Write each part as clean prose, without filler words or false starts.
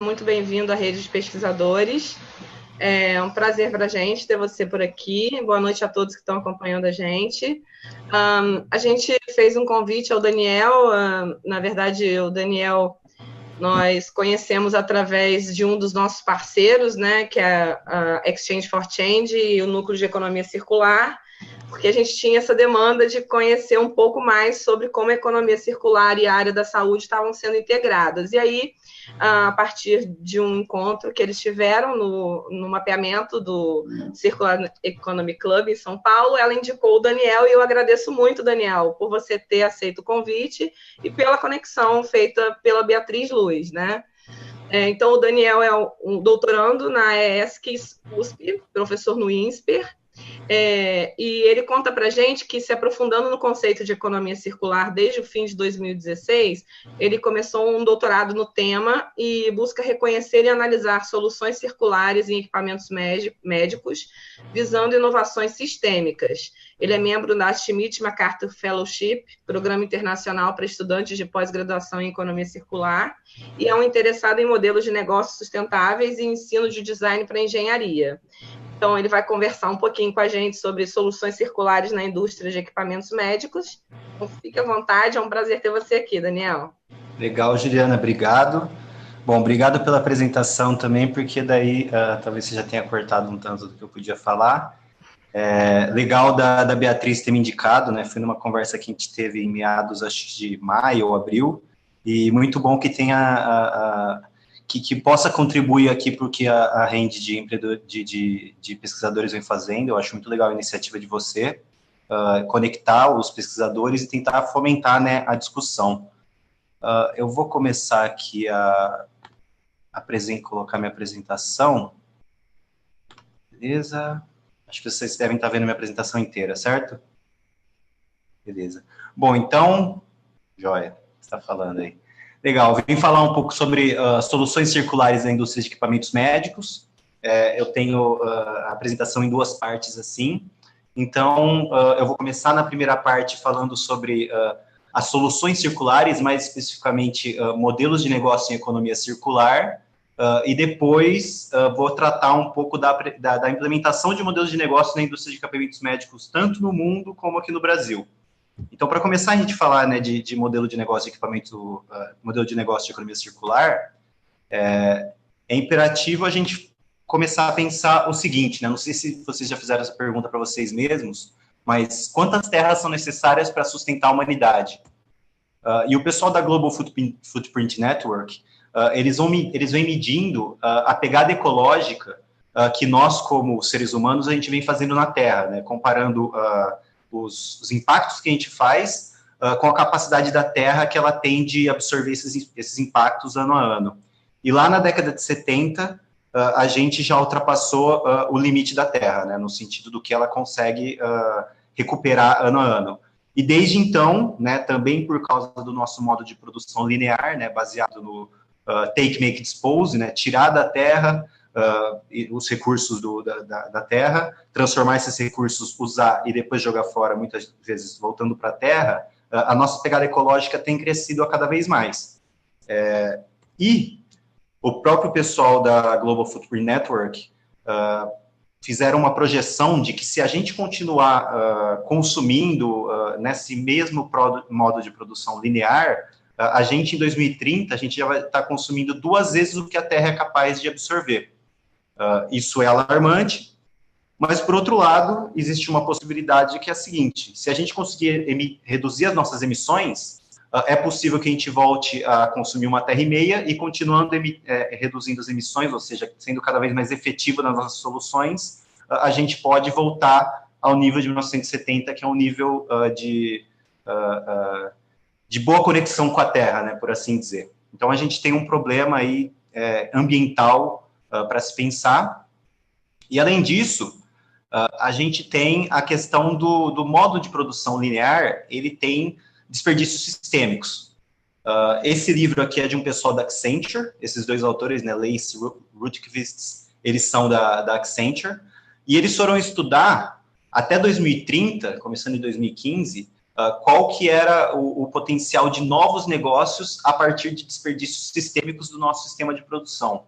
Muito bem-vindo à Rede de Pesquisadores. É um prazer para a gente ter você por aqui. Boa noite a todos que estão acompanhando a gente. A gente fez um convite ao Daniel. Na verdade, o Daniel nós conhecemos através de um dos nossos parceiros, né, que é a Exchange for Change e o Núcleo de Economia Circular, porque a gente tinha essa demanda de conhecer um pouco mais sobre como a economia circular e a área da saúde estavam sendo integradas. E aí, a partir de um encontro que eles tiveram no mapeamento do Circular Economy Club em São Paulo, ela indicou o Daniel, e eu agradeço muito, Daniel, por você ter aceito o convite e pela conexão feita pela Beatriz Luz, né? Então, o Daniel é um doutorando na ESC USP, professor no INSPER, e ele conta para a gente que, se aprofundando no conceito de economia circular desde o fim de 2016, ele começou um doutorado no tema e busca reconhecer e analisar soluções circulares em equipamentos médicos, visando inovações sistêmicas. Ele é membro da Schmidt MacArthur Fellowship, Programa Internacional para Estudantes de Pós-Graduação em Economia Circular, e é um interessado em modelos de negócios sustentáveis e ensino de design para engenharia. Então, ele vai conversar um pouquinho com a gente sobre soluções circulares na indústria de equipamentos médicos. Então, fique à vontade, é um prazer ter você aqui, Daniel. Legal, Juliana, obrigado. Bom, obrigado pela apresentação também, porque daí talvez você já tenha cortado um tanto do que eu podia falar. Legal da Beatriz ter me indicado, né? Foi numa conversa que a gente teve em meados, acho, de maio ou abril, e muito bom que tenha que possa contribuir aqui para o que a rede de pesquisadores vem fazendo. Eu acho muito legal a iniciativa de você, conectar os pesquisadores e tentar fomentar, né, a discussão. Eu vou começar aqui a colocar minha apresentação. Beleza? Acho que vocês devem estar vendo minha apresentação inteira, certo? Beleza. Bom, então, joia, você está falando aí. Legal, vim falar um pouco sobre soluções circulares na indústria de equipamentos médicos. Eu tenho a apresentação em duas partes, assim. Então, eu vou começar na primeira parte falando sobre as soluções circulares, mais especificamente modelos de negócio em economia circular, e depois vou tratar um pouco da implementação de modelos de negócio na indústria de equipamentos médicos, tanto no mundo como aqui no Brasil. Então, para começar a gente falar, né, de modelo de negócio de equipamento, modelo de negócio de economia circular, é imperativo a gente começar a pensar o seguinte, né, não sei se vocês já fizeram essa pergunta para vocês mesmos, mas quantas terras são necessárias para sustentar a humanidade? E o pessoal da Global Footprint Network, eles vêm medindo a pegada ecológica que nós, como seres humanos, a gente vem fazendo na Terra, né, comparando os impactos que a gente faz com a capacidade da Terra que ela tem de absorver esses impactos ano a ano. E lá na década de 70, a gente já ultrapassou o limite da Terra, né, no sentido do que ela consegue recuperar ano a ano. E desde então, né, também por causa do nosso modo de produção linear, né, baseado no take, make, dispose, né, tirar da Terra os recursos da Terra, transformar esses recursos, usar e depois jogar fora, muitas vezes voltando para a Terra, a nossa pegada ecológica tem crescido a cada vez mais. E o próprio pessoal da Global Footprint Network fizeram uma projeção de que, se a gente continuar consumindo nesse mesmo modo de produção linear, a gente, em 2030, a gente já vai estar consumindo 2 vezes o que a Terra é capaz de absorver. Isso é alarmante, mas, por outro lado, existe uma possibilidade que é a seguinte: se a gente conseguir reduzir as nossas emissões, é possível que a gente volte a consumir 1,5 terra e, continuando reduzindo as emissões, ou seja, sendo cada vez mais efetivo nas nossas soluções, a gente pode voltar ao nível de 1970, que é um nível de boa conexão com a Terra, né, por assim dizer. Então, a gente tem um problema aí ambiental para se pensar. E, além disso, a gente tem a questão do modo de produção linear. Ele tem desperdícios sistêmicos. Esse livro aqui é de um pessoal da Accenture, esses dois autores, né, Lace Rudqvist, eles são da Accenture, e eles foram estudar, até 2030, começando em 2015, qual que era o potencial de novos negócios a partir de desperdícios sistêmicos do nosso sistema de produção.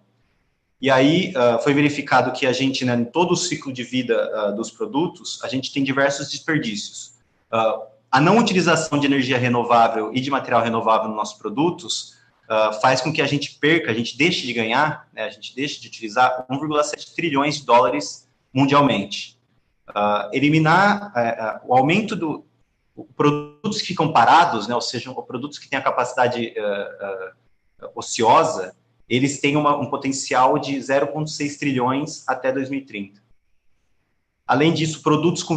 E aí foi verificado que a gente, né, em todo o ciclo de vida dos produtos, a gente tem diversos desperdícios. A não utilização de energia renovável e de material renovável nos nossos produtos faz com que a gente perca, a gente deixe de ganhar, né, a gente deixe de utilizar 1,7 trilhões de dólares mundialmente. Eliminar o aumento do produtos que ficam parados, né, ou seja, produtos que têm a capacidade ociosa, eles têm um potencial de 0,6 trilhões até 2030. Além disso, produtos com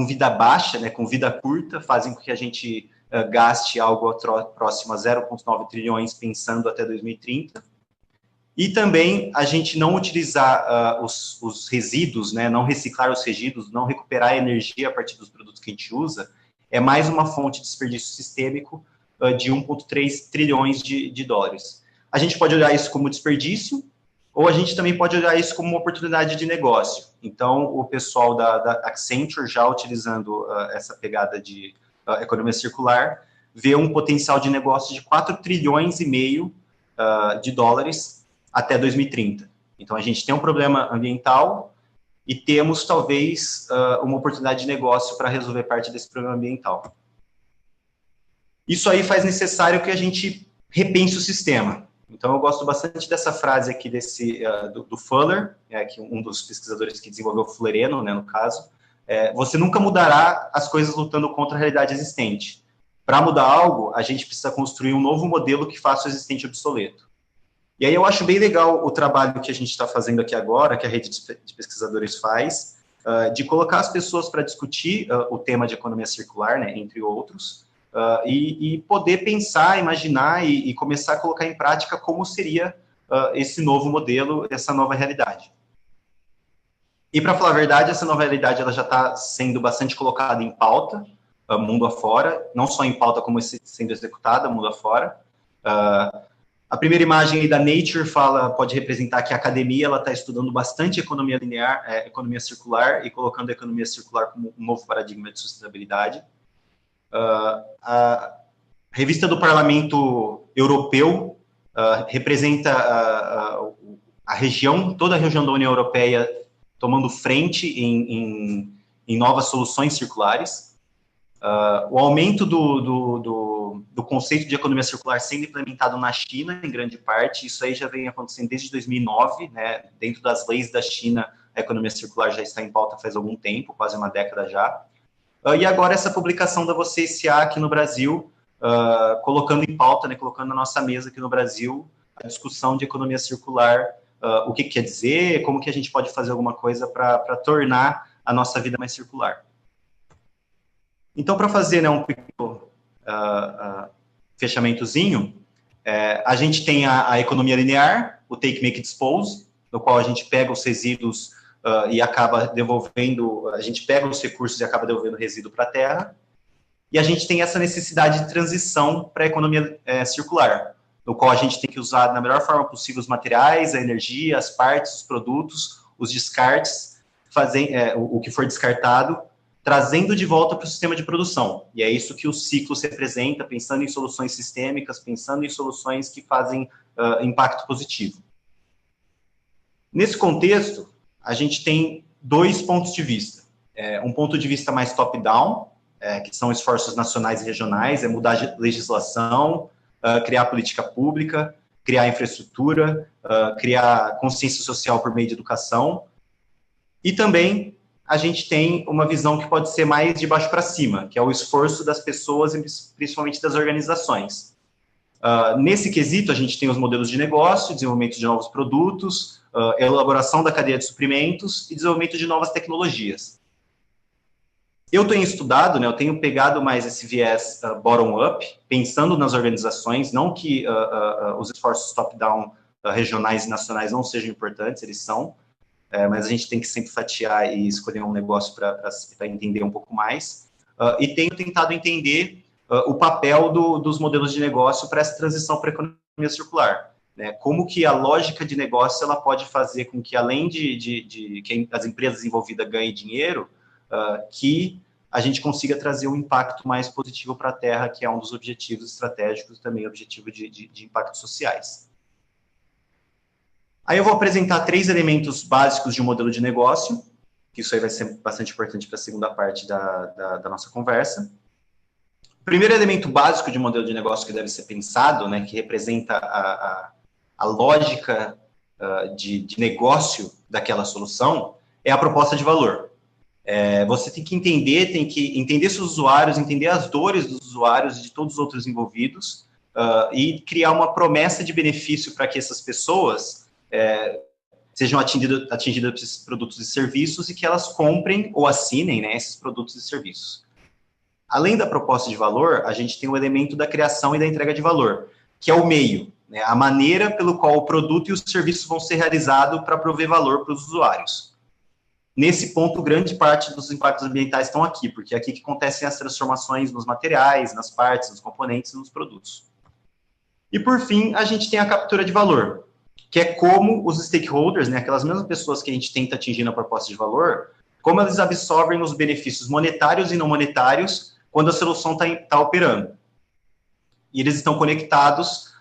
vida baixa, né, com vida curta, fazem com que a gente gaste algo próximo a 0,9 trilhões pensando até 2030. E também a gente não utilizar os resíduos, né, não reciclar os resíduos, não recuperar a energia a partir dos produtos que a gente usa, é mais uma fonte de desperdício sistêmico de 1,3 trilhões de dólares. A gente pode olhar isso como desperdício, ou a gente também pode olhar isso como uma oportunidade de negócio. Então, o pessoal da Accenture, já utilizando essa pegada de economia circular, vê um potencial de negócio de 4 trilhões e meio de dólares até 2030. Então, a gente tem um problema ambiental e temos, talvez, uma oportunidade de negócio para resolver parte desse problema ambiental. Isso aí faz necessário que a gente repense o sistema. Então, eu gosto bastante dessa frase aqui do Fuller, que um dos pesquisadores que desenvolveu o fullereno, né, no caso. Você nunca mudará as coisas lutando contra a realidade existente. Para mudar algo, a gente precisa construir um novo modelo que faça o existente obsoleto. E aí eu acho bem legal o trabalho que a gente está fazendo aqui agora, que a rede de pesquisadores faz, de colocar as pessoas para discutir o tema de economia circular, né, entre outros, e poder pensar, imaginar e começar a colocar em prática como seria esse novo modelo, essa nova realidade. E, para falar a verdade, essa nova realidade ela já está sendo bastante colocada em pauta, mundo afora, não só em pauta como sendo executada, mundo afora. A primeira imagem aí da Nature pode representar que a academia está estudando bastante economia linear, economia circular, e colocando a economia circular como um novo paradigma de sustentabilidade. A revista do Parlamento Europeu representa a região, toda a região da União Europeia tomando frente em novas soluções circulares. O aumento do conceito de economia circular sendo implementado na China, em grande parte, isso aí já vem acontecendo desde 2009, né? Dentro das leis da China, a economia circular já está em pauta faz algum tempo, quase uma década já. E agora essa publicação da Você SA aqui no Brasil, colocando em pauta, né, colocando na nossa mesa aqui no Brasil, a discussão de economia circular, o que quer dizer, como que a gente pode fazer alguma coisa para tornar a nossa vida mais circular. Então, para fazer, né, um pequeno fechamentozinho, a gente tem a economia linear, o take, make, dispose, no qual a gente pega os resíduos e acaba devolvendo, a gente pega os recursos e acaba devolvendo resíduo para a terra. E a gente tem essa necessidade de transição para a economia circular, no qual a gente tem que usar da melhor forma possível os materiais, a energia, as partes, os produtos, os descartes, o que for descartado, trazendo de volta para o sistema de produção. E é isso que o ciclo representa, pensando em soluções sistêmicas, pensando em soluções que fazem impacto positivo. Nesse contexto, a gente tem dois pontos de vista. Um ponto de vista mais top-down, que são esforços nacionais e regionais, mudar a legislação, criar política pública, criar infraestrutura, criar consciência social por meio de educação. E também a gente tem uma visão que pode ser mais de baixo para cima, que é o esforço das pessoas e principalmente das organizações. Nesse quesito, a gente tem os modelos de negócio, desenvolvimento de novos produtos, elaboração da cadeia de suprimentos e desenvolvimento de novas tecnologias. Eu tenho estudado, né, eu tenho pegado mais esse viés bottom-up, pensando nas organizações, não que os esforços top-down regionais e nacionais não sejam importantes, eles são, mas a gente tem que sempre fatiar e escolher um negócio para entender um pouco mais. E tenho tentado entender o papel dos modelos de negócio para essa transição para a economia circular. Né? Como que a lógica de negócio ela pode fazer com que, além de que as empresas envolvidas ganhem dinheiro, que a gente consiga trazer um impacto mais positivo para a Terra, que é um dos objetivos estratégicos e também objetivo de impactos sociais. Aí eu vou apresentar 3 elementos básicos de um modelo de negócio, que isso aí vai ser bastante importante para a segunda parte da nossa conversa. O primeiro elemento básico de um modelo de negócio que deve ser pensado, né, que representa a lógica de negócio daquela solução, é a proposta de valor. Você tem que entender seus usuários, entender as dores dos usuários e de todos os outros envolvidos, e criar uma promessa de benefício para que essas pessoas sejam atingidas por esses produtos e serviços e que elas comprem ou assinem, né, esses produtos e serviços. Além da proposta de valor, a gente tem o elemento da criação e da entrega de valor, que é o meio, né, a maneira pelo qual o produto e os serviços vão ser realizados para prover valor para os usuários. Nesse ponto, grande parte dos impactos ambientais estão aqui, porque é aqui que acontecem as transformações nos materiais, nas partes, nos componentes e nos produtos. E, por fim, a gente tem a captura de valor, que é como os stakeholders, né, aquelas mesmas pessoas que a gente tenta atingir na proposta de valor, como eles absorvem os benefícios monetários e não monetários quando a solução está operando. E eles estão conectados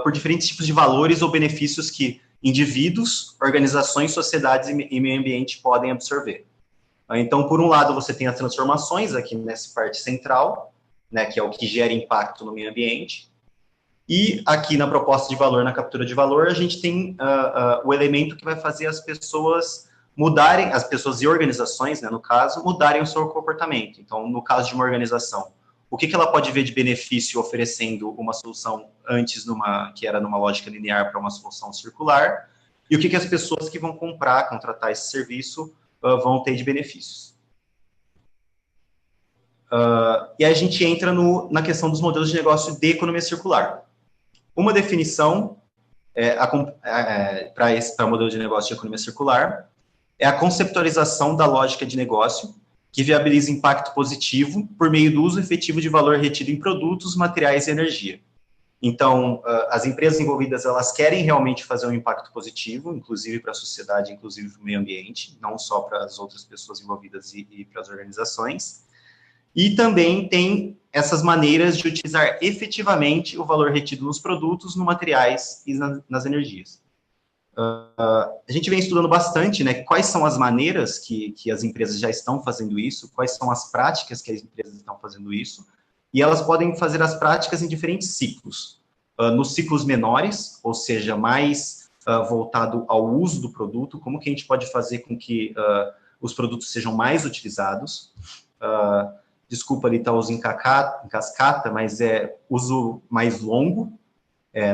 por diferentes tipos de valores ou benefícios que indivíduos, organizações, sociedades e meio ambiente podem absorver. Então, por um lado, você tem as transformações aqui nessa parte central, né, que é o que gera impacto no meio ambiente, e aqui na proposta de valor, na captura de valor, a gente tem o elemento que vai fazer as pessoas mudarem, as pessoas e organizações, né, no caso, mudarem o seu comportamento. Então, no caso de uma organização, o que ela pode ver de benefício oferecendo uma solução antes que era numa lógica linear para uma solução circular, e o que as pessoas que vão contratar esse serviço vão ter de benefícios. E aí a gente entra na questão dos modelos de negócio de economia circular. Uma definição para o modelo de negócio de economia circular é a conceptualização da lógica de negócio que viabiliza impacto positivo por meio do uso efetivo de valor retido em produtos, materiais e energia. Então, as empresas envolvidas, elas querem realmente fazer um impacto positivo, inclusive para a sociedade, inclusive para o meio ambiente, não só para as outras pessoas envolvidas e para as organizações. E também tem essas maneiras de utilizar efetivamente o valor retido nos produtos, nos materiais e nas energias. A gente vem estudando bastante, né, quais são as maneiras que as empresas já estão fazendo isso, quais são as práticas que as empresas estão fazendo isso, e elas podem fazer as práticas em diferentes ciclos. Nos ciclos menores, ou seja, mais voltado ao uso do produto, como que a gente pode fazer com que os produtos sejam mais utilizados. Desculpa ali, está uso em cascata, mas é uso mais longo,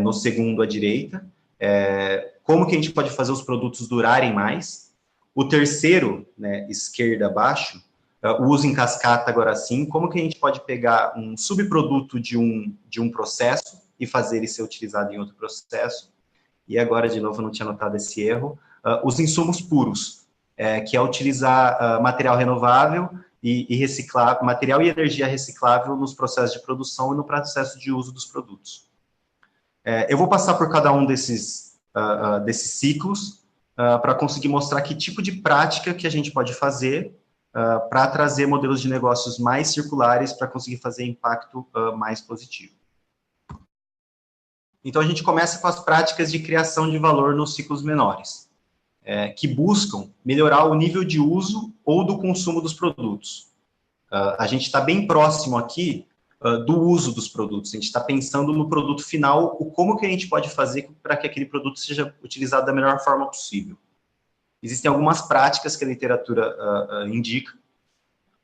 no segundo à direita. Como que a gente pode fazer os produtos durarem mais. O terceiro, né, esquerda abaixo, o uso em cascata agora sim, como que a gente pode pegar um subproduto de um processo e fazer ele ser utilizado em outro processo. E agora, de novo, eu não tinha notado esse erro. Os insumos puros, que é utilizar material renovável e reciclar, material e energia reciclável nos processos de produção e no processo de uso dos produtos. Eu vou passar por cada um desses ciclos para conseguir mostrar que tipo de prática que a gente pode fazer para trazer modelos de negócios mais circulares para conseguir fazer impacto mais positivo. Então, a gente começa com as práticas de criação de valor nos ciclos menores, que buscam melhorar o nível de uso ou do consumo dos produtos. A gente está bem próximo aqui do uso dos produtos. A gente está pensando no produto final, como que a gente pode fazer para que aquele produto seja utilizado da melhor forma possível. Existem algumas práticas que a literatura indica.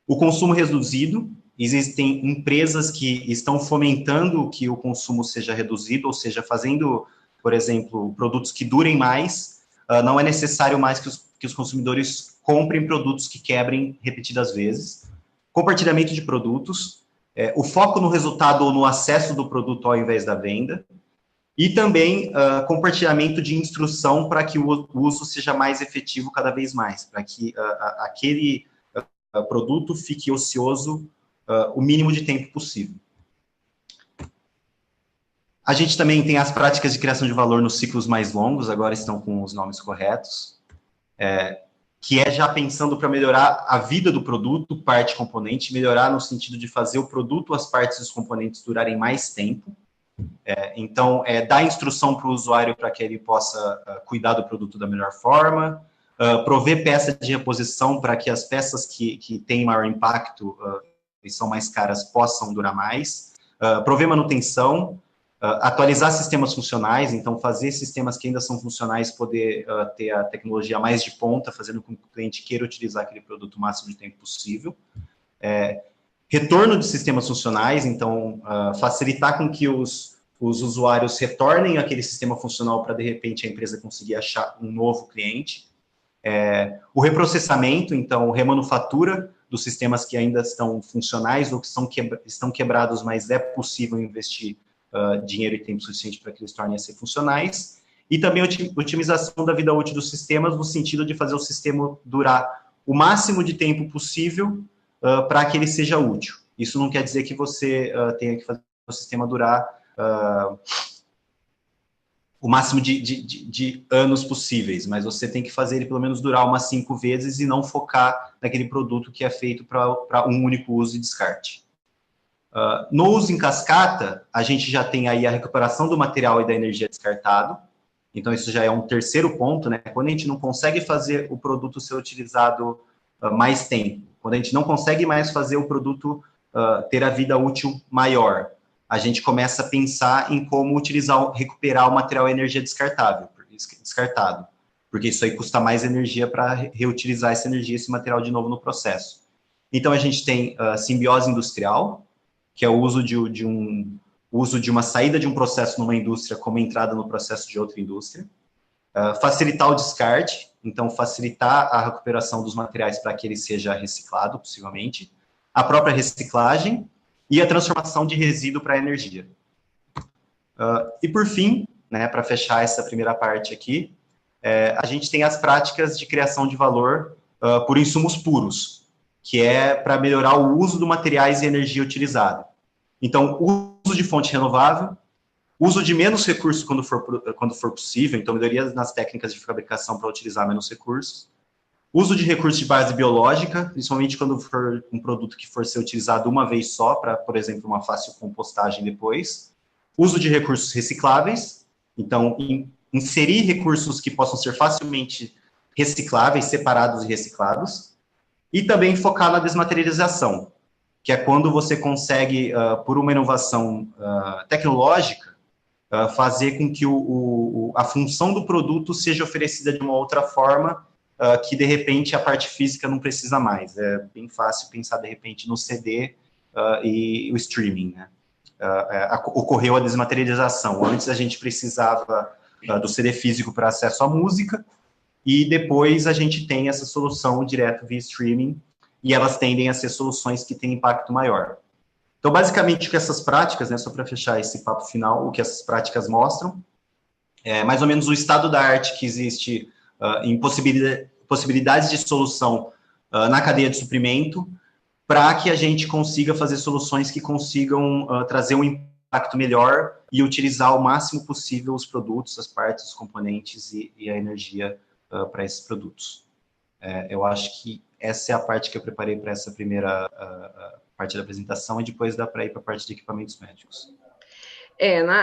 O consumo reduzido. Existem empresas que estão fomentando que o consumo seja reduzido, ou seja, fazendo, por exemplo, produtos que durem mais. Não é necessário mais que os consumidores comprem produtos que quebrem repetidas vezes. Compartilhamento de produtos. O foco no resultado ou no acesso do produto ao invés da venda, e também compartilhamento de instrução para que o uso seja mais efetivo cada vez mais, para que aquele produto fique ocioso o mínimo de tempo possível. A gente também tem as práticas de criação de valor nos ciclos mais longos, agora estão com os nomes corretos. que é já pensando para melhorar a vida do produto, parte componente, melhorar no sentido de fazer o produto, as partes e os componentes durarem mais tempo. Então, dar instrução para o usuário para que ele possa cuidar do produto da melhor forma, prover peça de reposição para que as peças que têm maior impacto e são mais caras possam durar mais, prover manutenção, atualizar sistemas funcionais, então fazer sistemas que ainda são funcionais poder ter a tecnologia mais de ponta, fazendo com que o cliente queira utilizar aquele produto o máximo de tempo possível. Retorno de sistemas funcionais, então facilitar com que os usuários retornem aquele sistema funcional para, de repente, a empresa conseguir achar um novo cliente. O reprocessamento, então, remanufatura dos sistemas que ainda estão funcionais ou que estão quebrados, mas é possível investir dinheiro e tempo suficiente para que eles tornem a ser funcionais. E também otimização da vida útil dos sistemas, no sentido de fazer o sistema durar o máximo de tempo possível para que ele seja útil. Isso não quer dizer que você tenha que fazer o sistema durar o máximo de anos possíveis, mas você tem que fazer ele pelo menos durar umas 5 vezes e não focar naquele produto que é feito para um único uso e descarte. No uso em cascata, a gente já tem aí a recuperação do material e da energia descartado, então isso já é um terceiro ponto, né? Quando a gente não consegue fazer o produto ser utilizado mais tempo, quando a gente não consegue mais fazer o produto ter a vida útil maior, a gente começa a pensar em como recuperar o material e energia descartado, porque isso aí custa mais energia para reutilizar essa energia, esse material de novo no processo. Então, a gente tem simbiose industrial, que é o uso de uma saída de um processo numa indústria como entrada no processo de outra indústria. Facilitar o descarte, então facilitar a recuperação dos materiais para que ele seja reciclado, possivelmente. A própria reciclagem e a transformação de resíduo para energia. E por fim, né, para fechar essa primeira parte aqui, a gente tem as práticas de criação de valor por insumos puros, que é para melhorar o uso de materiais e energia utilizada. Então, uso de fonte renovável, uso de menos recursos quando for possível, então melhoria nas técnicas de fabricação para utilizar menos recursos, uso de recursos de base biológica, principalmente quando for um produto que for ser utilizado uma vez só, para, por exemplo, uma fácil compostagem depois, uso de recursos recicláveis, então inserir recursos que possam ser facilmente recicláveis, separados e reciclados, e também focar na desmaterialização, que é quando você consegue, por uma inovação tecnológica, fazer com que a função do produto seja oferecida de uma outra forma, que, de repente, a parte física não precisa mais. É bem fácil pensar, de repente, no CD e o streaming, né? Ocorreu a desmaterialização. Antes, a gente precisava do CD físico para acesso à música, e depois a gente tem essa solução direto via streaming, e elas tendem a ser soluções que têm impacto maior. Então, basicamente, o que essas práticas, né, só para fechar esse papo final, o que essas práticas mostram, é mais ou menos o estado da arte que existe em possibilidades de solução na cadeia de suprimento, para que a gente consiga fazer soluções que consigam trazer um impacto melhor e utilizar o máximo possível os produtos, as partes, os componentes e a energia para esses produtos. Eu acho que essa é a parte que eu preparei para essa primeira parte da apresentação, e depois dá para ir para a parte de equipamentos médicos.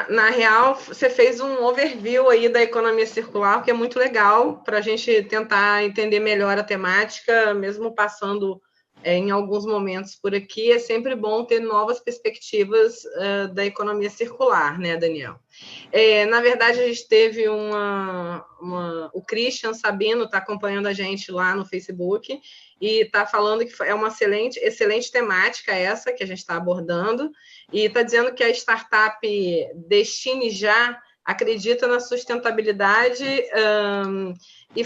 Na real, você fez um overview aí da economia circular, que é muito legal para a gente tentar entender melhor a temática, mesmo passando em alguns momentos por aqui. É sempre bom ter novas perspectivas da economia circular, né, Daniel? Na verdade, a gente teve o Christian Sabino está acompanhando a gente lá no Facebook e está falando que é uma excelente temática essa que a gente está abordando, e está dizendo que a startup Destine Já acredita na sustentabilidade e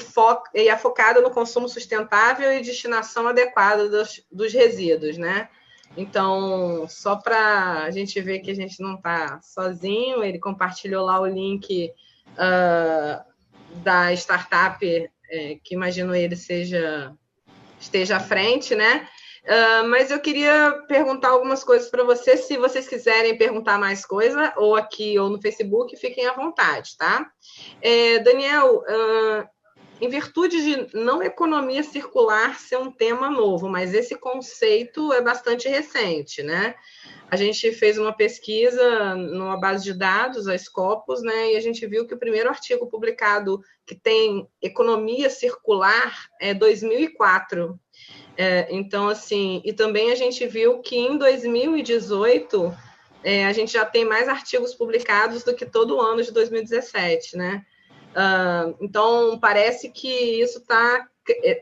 é focada no consumo sustentável e destinação adequada dos resíduos, né? Então, só para a gente ver que a gente não está sozinho, ele compartilhou lá o link da startup, que imagino ele esteja à frente, né? Mas eu queria perguntar algumas coisas para vocês. Se vocês quiserem perguntar mais coisa, ou aqui ou no Facebook, fiquem à vontade, tá? Daniel, em virtude de não economia circular ser um tema novo, mas esse conceito é bastante recente, né? A gente fez uma pesquisa numa base de dados, a Scopus, né? E a gente viu que o primeiro artigo publicado que tem economia circular é 2004. Então, assim, e também a gente viu que em 2018 a gente já tem mais artigos publicados do que todo o ano de 2017, né? Então, parece que isso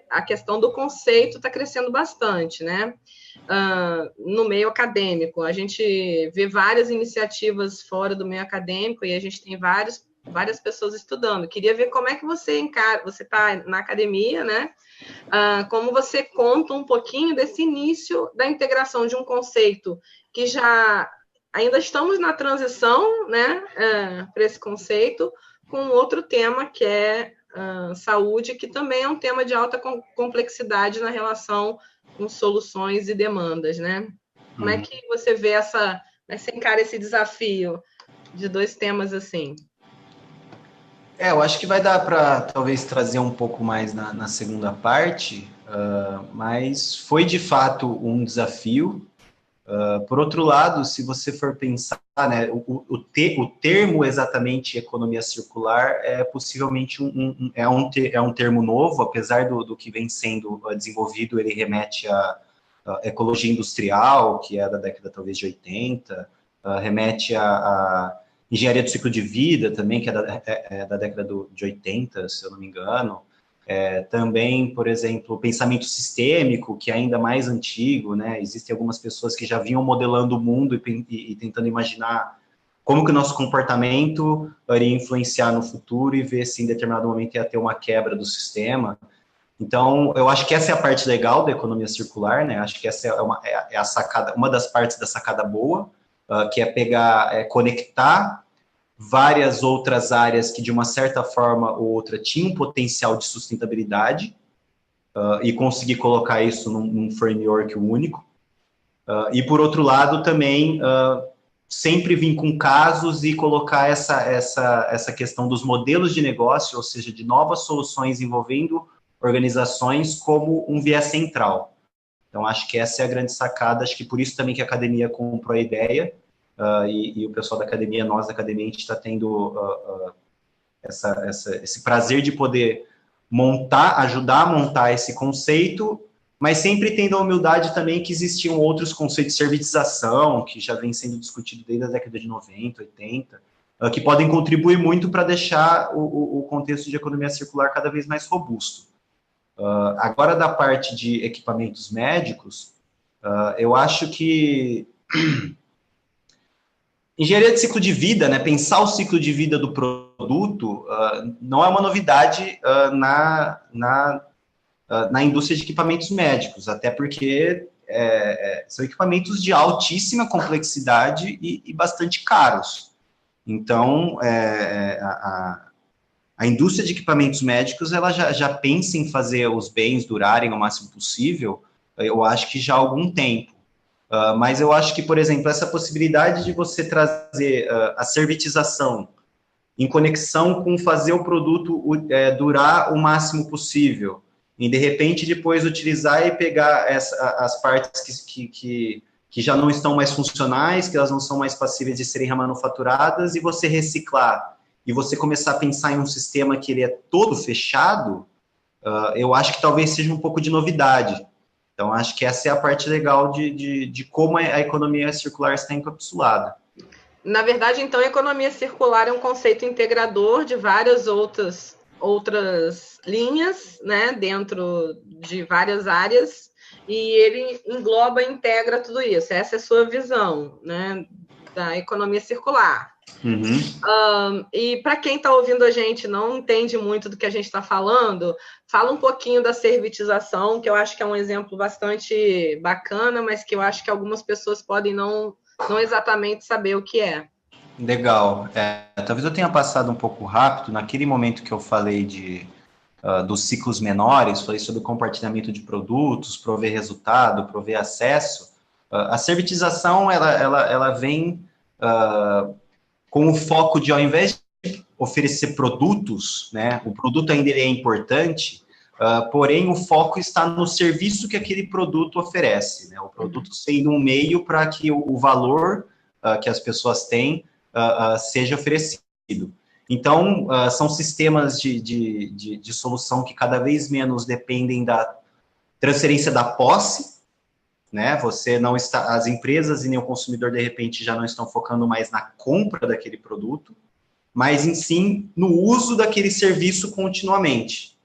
a questão do conceito está crescendo bastante, né? No meio acadêmico. A gente vê várias iniciativas fora do meio acadêmico e a gente tem várias pessoas estudando. Queria ver como é que você encara, você está na academia, né? Como você conta um pouquinho desse início da integração de um conceito que já ainda estamos na transição, né, para esse conceito, com outro tema que é saúde, que também é um tema de alta complexidade na relação com soluções e demandas, né? Como é que você vê você encara esse desafio de dois temas assim? Eu acho que vai dar para talvez trazer um pouco mais na segunda parte, mas foi de fato um desafio. Por outro lado, se você for pensar, né, o termo exatamente economia circular é possivelmente um termo novo, apesar do que vem sendo desenvolvido, ele remete à ecologia industrial, que é da década talvez de 80, remete à engenharia do ciclo de vida também, que é da década de 80, se eu não me engano. Também, por exemplo, o pensamento sistêmico, que é ainda mais antigo, né? Existem algumas pessoas que já vinham modelando o mundo e tentando imaginar como que o nosso comportamento iria influenciar no futuro e ver se em determinado momento ia ter uma quebra do sistema. Então, eu acho que essa é a parte legal da economia circular, né? Acho que essa é a sacada, uma das partes da sacada boa, que é conectar várias outras áreas que, de uma certa forma ou outra, tinham um potencial de sustentabilidade e conseguir colocar isso num framework único. E, por outro lado, também sempre vir com casos e colocar essa questão dos modelos de negócio, ou seja, de novas soluções envolvendo organizações como um viés central. Então, acho que essa é a grande sacada, acho que por isso também que a academia comprou a ideia, e o pessoal da academia, nós da academia, a gente está tendo esse prazer de poder ajudar a montar esse conceito, mas sempre tendo a humildade também que existiam outros conceitos de servitização, que já vem sendo discutido desde a década de 90, 80, que podem contribuir muito para deixar o contexto de economia circular cada vez mais robusto. Agora, da parte de equipamentos médicos, eu acho que engenharia de ciclo de vida, né, pensar o ciclo de vida do produto, não é uma novidade na indústria de equipamentos médicos, até porque são equipamentos de altíssima complexidade e bastante caros. Então, a indústria de equipamentos médicos, ela já pensa em fazer os bens durarem o máximo possível, eu acho que já há algum tempo. Mas eu acho que, por exemplo, essa possibilidade de você trazer a servitização em conexão com fazer o produto durar o máximo possível, e de repente depois utilizar e pegar as partes que já não estão mais funcionais, que elas não são mais passíveis de serem remanufaturadas, e você reciclar, e você começar a pensar em um sistema que ele é todo fechado, eu acho que talvez seja um pouco de novidade. Então, acho que essa é a parte legal de como a economia circular está encapsulada. Na verdade, então, a economia circular é um conceito integrador de várias outras linhas, né, dentro de várias áreas, e ele engloba e integra tudo isso. Essa é a sua visão, né, da economia circular. E para quem está ouvindo a gente não entende muito do que a gente está falando, fala um pouquinho da servitização, que eu acho que é um exemplo bastante bacana, mas que eu acho que algumas pessoas podem não exatamente saber o que é. Legal. Talvez eu tenha passado um pouco rápido, naquele momento que eu falei dos ciclos menores, falei sobre o compartilhamento de produtos, prover resultado, prover acesso. A servitização, ela vem com o foco de, ao invés de oferecer produtos, né? O produto ainda é importante, porém o foco está no serviço que aquele produto oferece, né? O produto sendo um meio para que o valor que as pessoas têm seja oferecido. Então, são sistemas de solução que cada vez menos dependem da transferência da posse, né? Você não está, as empresas e nem o consumidor, de repente, já não estão focando mais na compra daquele produto, mas, em sim, no uso daquele serviço continuamente.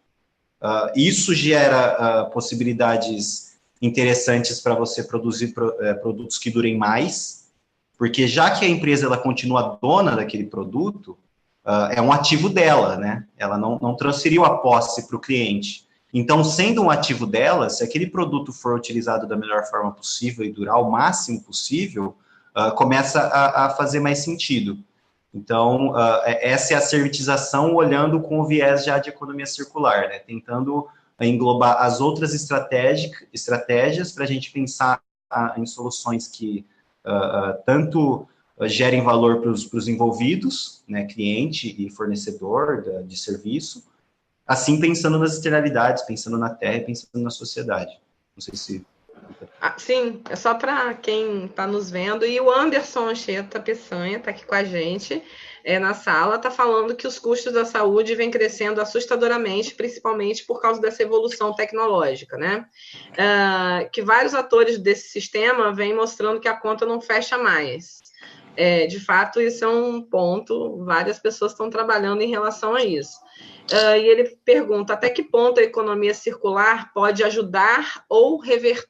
Isso gera possibilidades interessantes para você produzir produtos que durem mais, porque já que a empresa ela continua dona daquele produto, é um ativo dela, né? Ela não transferiu a posse para o cliente. Então, sendo um ativo dela, se aquele produto for utilizado da melhor forma possível e durar o máximo possível, começa a fazer mais sentido. Então, essa é a servitização olhando com o viés já de economia circular, né? Tentando englobar as outras estratégias para a gente pensar em soluções que tanto gerem valor para os envolvidos, né, cliente e fornecedor de serviço, assim pensando nas externalidades, pensando na terra e pensando na sociedade. Não sei se... Sim, é só para quem está nos vendo. E o Anderson Anchieta Peçanha está aqui com a gente na sala, está falando que os custos da saúde vêm crescendo assustadoramente, principalmente por causa dessa evolução tecnológica, né? Que vários atores desse sistema vêm mostrando que a conta não fecha mais. De fato, isso é um ponto, várias pessoas estão trabalhando em relação a isso. E ele pergunta até que ponto a economia circular pode ajudar ou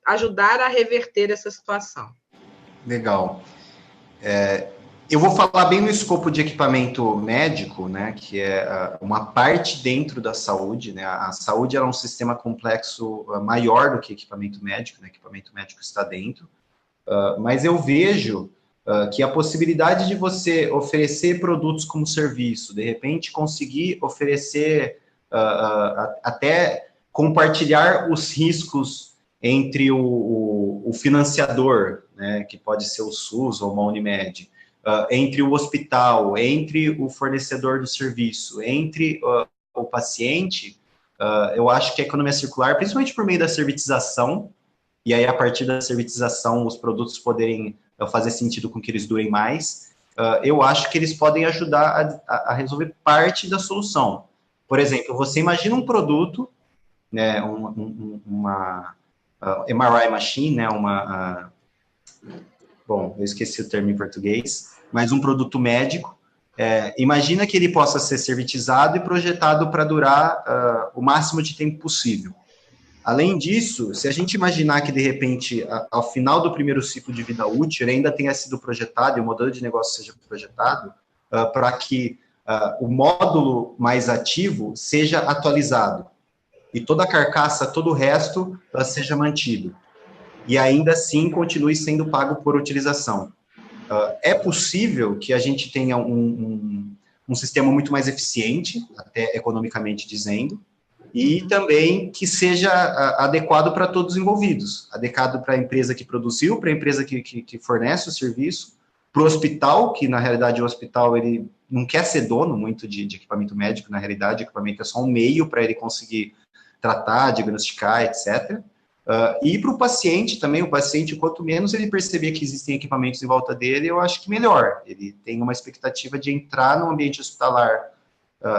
ajudar a reverter essa situação. Legal. Eu vou falar bem no escopo de equipamento médico, né, que é uma parte dentro da saúde, né? A saúde é um sistema complexo maior do que equipamento médico, né? Equipamento médico está dentro, mas eu vejo que a possibilidade de você oferecer produtos como serviço, de repente conseguir oferecer, até compartilhar os riscos entre o financiador, né, que pode ser o SUS ou uma Unimed, entre o hospital, entre o fornecedor do serviço, entre o paciente, eu acho que a economia circular, principalmente por meio da servitização, e aí a partir da servitização os produtos poderem fazer sentido com que eles durem mais, eu acho que eles podem ajudar a resolver parte da solução. Por exemplo, você imagina um produto, né, uma MRI machine, né, bom, eu esqueci o termo em português, mas um produto médico, imagina que ele possa ser servitizado e projetado para durar o máximo de tempo possível. Além disso, se a gente imaginar que, de repente, ao final do primeiro ciclo de vida útil, ele ainda tenha sido projetado e o modelo de negócio seja projetado para que o módulo mais ativo seja atualizado e toda a carcaça, todo o resto seja mantido. E ainda assim continue sendo pago por utilização. É possível que a gente tenha um sistema muito mais eficiente, até economicamente dizendo, e também que seja adequado para todos os envolvidos, adequado para a empresa que produziu, para a empresa que fornece o serviço, para o hospital, que na realidade o hospital ele não quer ser dono muito de equipamento médico, na realidade o equipamento é só um meio para ele conseguir tratar, diagnosticar, etc. E para o paciente também, o paciente, quanto menos ele perceber que existem equipamentos em volta dele, eu acho que melhor. Ele tem uma expectativa de entrar no ambiente hospitalar,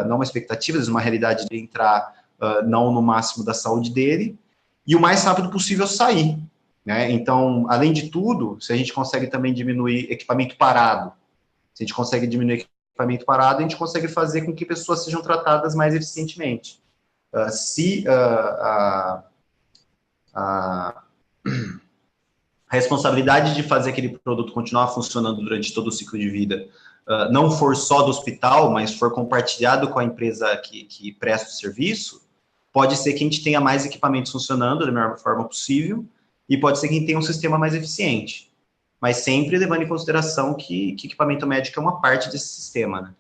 não uma expectativa, mas uma realidade de entrar não no máximo da saúde dele, e o mais rápido possível sair, né? Então, além de tudo, se a gente consegue também diminuir equipamento parado, se a gente consegue diminuir equipamento parado, a gente consegue fazer com que pessoas sejam tratadas mais eficientemente. Se a responsabilidade de fazer aquele produto continuar funcionando durante todo o ciclo de vida não for só do hospital, mas for compartilhado com a empresa que presta o serviço, pode ser que a gente tenha mais equipamentos funcionando da melhor forma possível e pode ser que a gente tenha um sistema mais eficiente. Mas sempre levando em consideração que equipamento médico é uma parte desse sistema, né?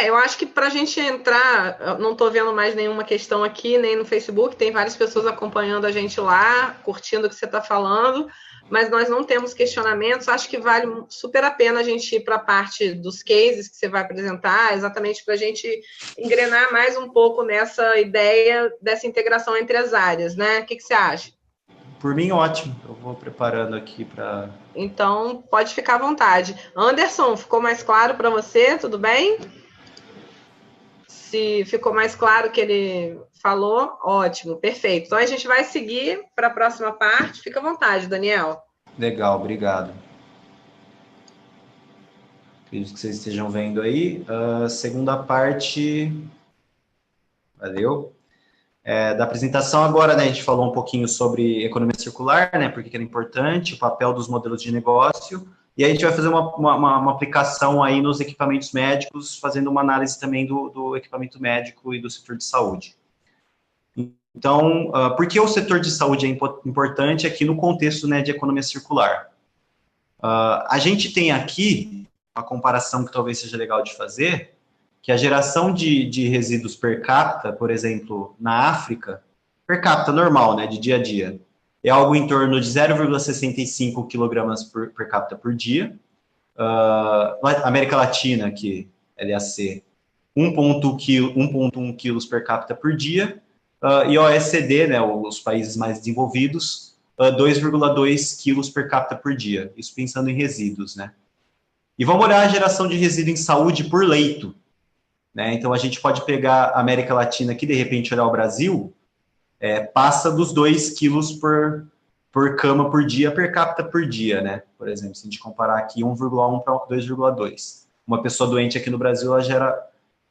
Eu acho que para a gente entrar, eu não estou vendo mais nenhuma questão aqui, nem no Facebook, tem várias pessoas acompanhando a gente lá, curtindo o que você está falando, mas nós não temos questionamentos. Acho que vale super a pena a gente ir para a parte dos cases que você vai apresentar, exatamente para a gente engrenar mais um pouco nessa ideia dessa integração entre as áreas, né? O que você acha? Por mim, ótimo. Eu vou preparando aqui para... Então, pode ficar à vontade. Anderson, ficou mais claro para você? Tudo bem? Se ficou mais claro o que ele falou, ótimo, perfeito. Então, a gente vai seguir para a próxima parte. Fica à vontade, Daniel. Legal, obrigado. Acredito que vocês estejam vendo aí. Segunda parte... Valeu. Da apresentação agora, né, a gente falou um pouquinho sobre economia circular, né, porque era importante, o papel dos modelos de negócio, e aí a gente vai fazer uma aplicação aí nos equipamentos médicos, fazendo uma análise também do equipamento médico e do setor de saúde. Então, por que o setor de saúde é importante aqui no contexto, né, de economia circular? A gente tem aqui uma comparação que talvez seja legal de fazer, que a geração de resíduos per capita, por exemplo, na África, per capita normal, né, de dia a dia, é algo em torno de 0,65 kg per capita por dia. América Latina, aqui, LAC, 1,1 quilos per capita por dia. E OECD, né, os países mais desenvolvidos, 2,2 quilos per capita por dia. Isso pensando em resíduos, né? E vamos olhar a geração de resíduo em saúde por leito. Né? Então, a gente pode pegar a América Latina aqui, de repente, olhar o Brasil, passa dos 2 quilos por cama por dia, per capita por dia, né? Por exemplo, se a gente comparar aqui 1,1 para 2,2. Uma pessoa doente aqui no Brasil, ela gera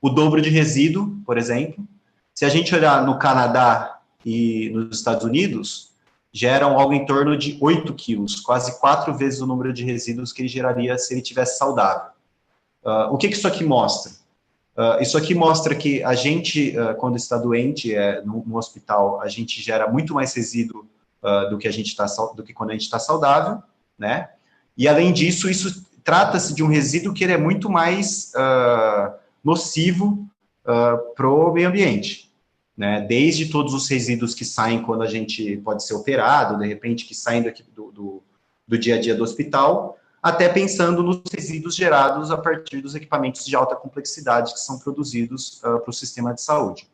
o dobro de resíduo, por exemplo. Se a gente olhar no Canadá e nos Estados Unidos, geram algo em torno de 8 quilos, quase 4 vezes o número de resíduos que ele geraria se ele tivesse saudável. O que isso aqui mostra? Isso aqui mostra que a gente, quando está doente, no hospital, a gente gera muito mais resíduo do que quando a gente está saudável, né? E, além disso, isso trata-se de um resíduo que ele é muito mais nocivo para o meio ambiente, né? Desde todos os resíduos que saem quando a gente pode ser operado, de repente, que saem do dia a dia do hospital, até pensando nos resíduos gerados a partir dos equipamentos de alta complexidade que são produzidos para o sistema de saúde.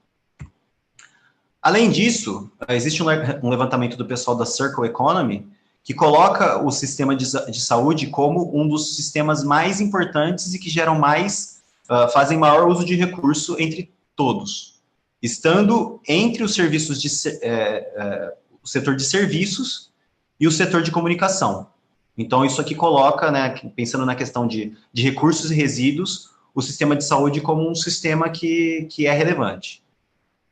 Além disso, existe um levantamento do pessoal da Circle Economy que coloca o sistema de saúde como um dos sistemas mais importantes e que geram fazem maior uso de recurso entre todos, estando entre os serviços o setor de serviços e o setor de comunicação. Então, isso aqui coloca, né, pensando na questão de recursos e resíduos, o sistema de saúde como um sistema que é relevante.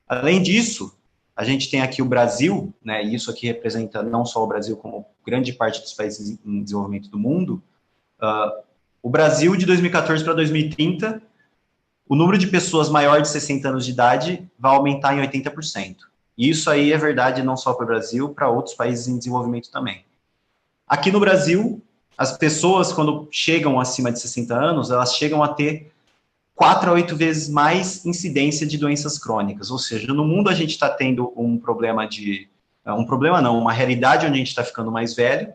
Além disso, a gente tem aqui o Brasil, né, e isso aqui representa não só o Brasil, como grande parte dos países em desenvolvimento do mundo. O Brasil, de 2014 para 2030, o número de pessoas maior de 60 anos de idade vai aumentar em 80%. E isso aí é verdade não só para o Brasil, para outros países em desenvolvimento também. Aqui no Brasil, as pessoas, quando chegam acima de 60 anos, elas chegam a ter 4 a 8 vezes mais incidência de doenças crônicas. Ou seja, no mundo a gente está tendo uma realidade onde a gente está ficando mais velho.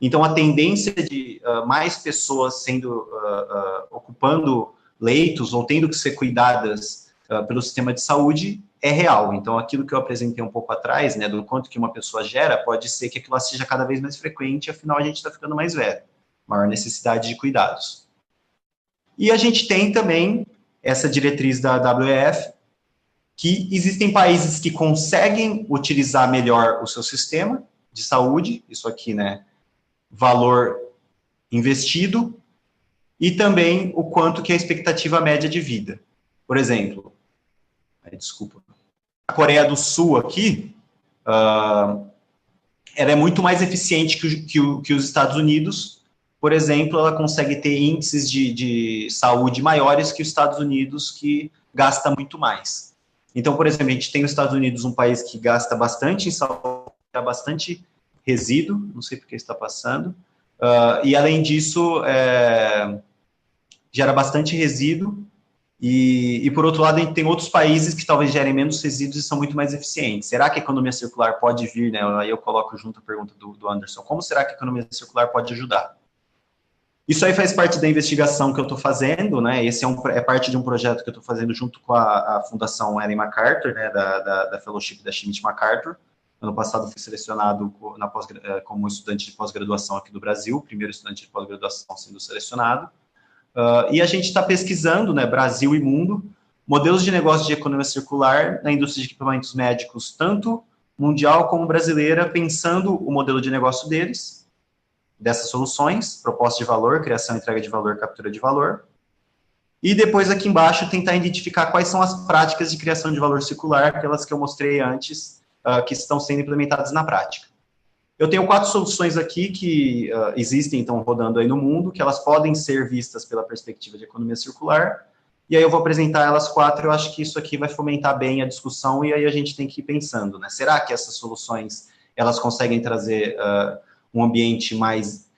Então, a tendência de mais pessoas ocupando leitos ou tendo que ser cuidadas pelo sistema de saúde é real. Então, aquilo que eu apresentei um pouco atrás, né, do quanto que uma pessoa gera, pode ser que aquilo seja cada vez mais frequente, afinal a gente está ficando mais velho, maior necessidade de cuidados. E a gente tem também essa diretriz da WEF, que existem países que conseguem utilizar melhor o seu sistema de saúde, isso aqui, né, valor investido, e também o quanto que é a expectativa média de vida. Por exemplo, a Coreia do Sul aqui, ela é muito mais eficiente que os Estados Unidos. Por exemplo, ela consegue ter índices de saúde maiores que os Estados Unidos, que gasta muito mais. Então, por exemplo, a gente tem os Estados Unidos, um país que gasta bastante em saúde, bastante resíduo, não sei por que está passando, e além disso, gera bastante resíduo, E, por outro lado, a gente tem outros países que talvez gerem menos resíduos e são muito mais eficientes. Será que a economia circular pode vir, né? Aí eu coloco junto a pergunta do Anderson. Como será que a economia circular pode ajudar? Isso aí faz parte da investigação que eu estou fazendo, né? Esse é parte de um projeto que eu estou fazendo junto com a Fundação Ellen MacArthur, né? Da Fellowship da Schmidt MacArthur. Ano passado fui selecionado como estudante de pós-graduação aqui do Brasil, primeiro estudante de pós-graduação sendo selecionado. E a gente está pesquisando, né, Brasil e mundo, modelos de negócio de economia circular na indústria de equipamentos médicos, tanto mundial como brasileira, pensando o modelo de negócio deles, dessas soluções, proposta de valor, criação, entrega de valor, captura de valor. E depois aqui embaixo tentar identificar quais são as práticas de criação de valor circular, aquelas que eu mostrei antes, que estão sendo implementadas na prática. Eu tenho 4 soluções aqui que existem, então, rodando aí no mundo, que elas podem ser vistas pela perspectiva de economia circular, e aí eu vou apresentar elas 4, eu acho que isso aqui vai fomentar bem a discussão, e aí a gente tem que ir pensando, né? Será que essas soluções, elas conseguem trazer um ambiente mais,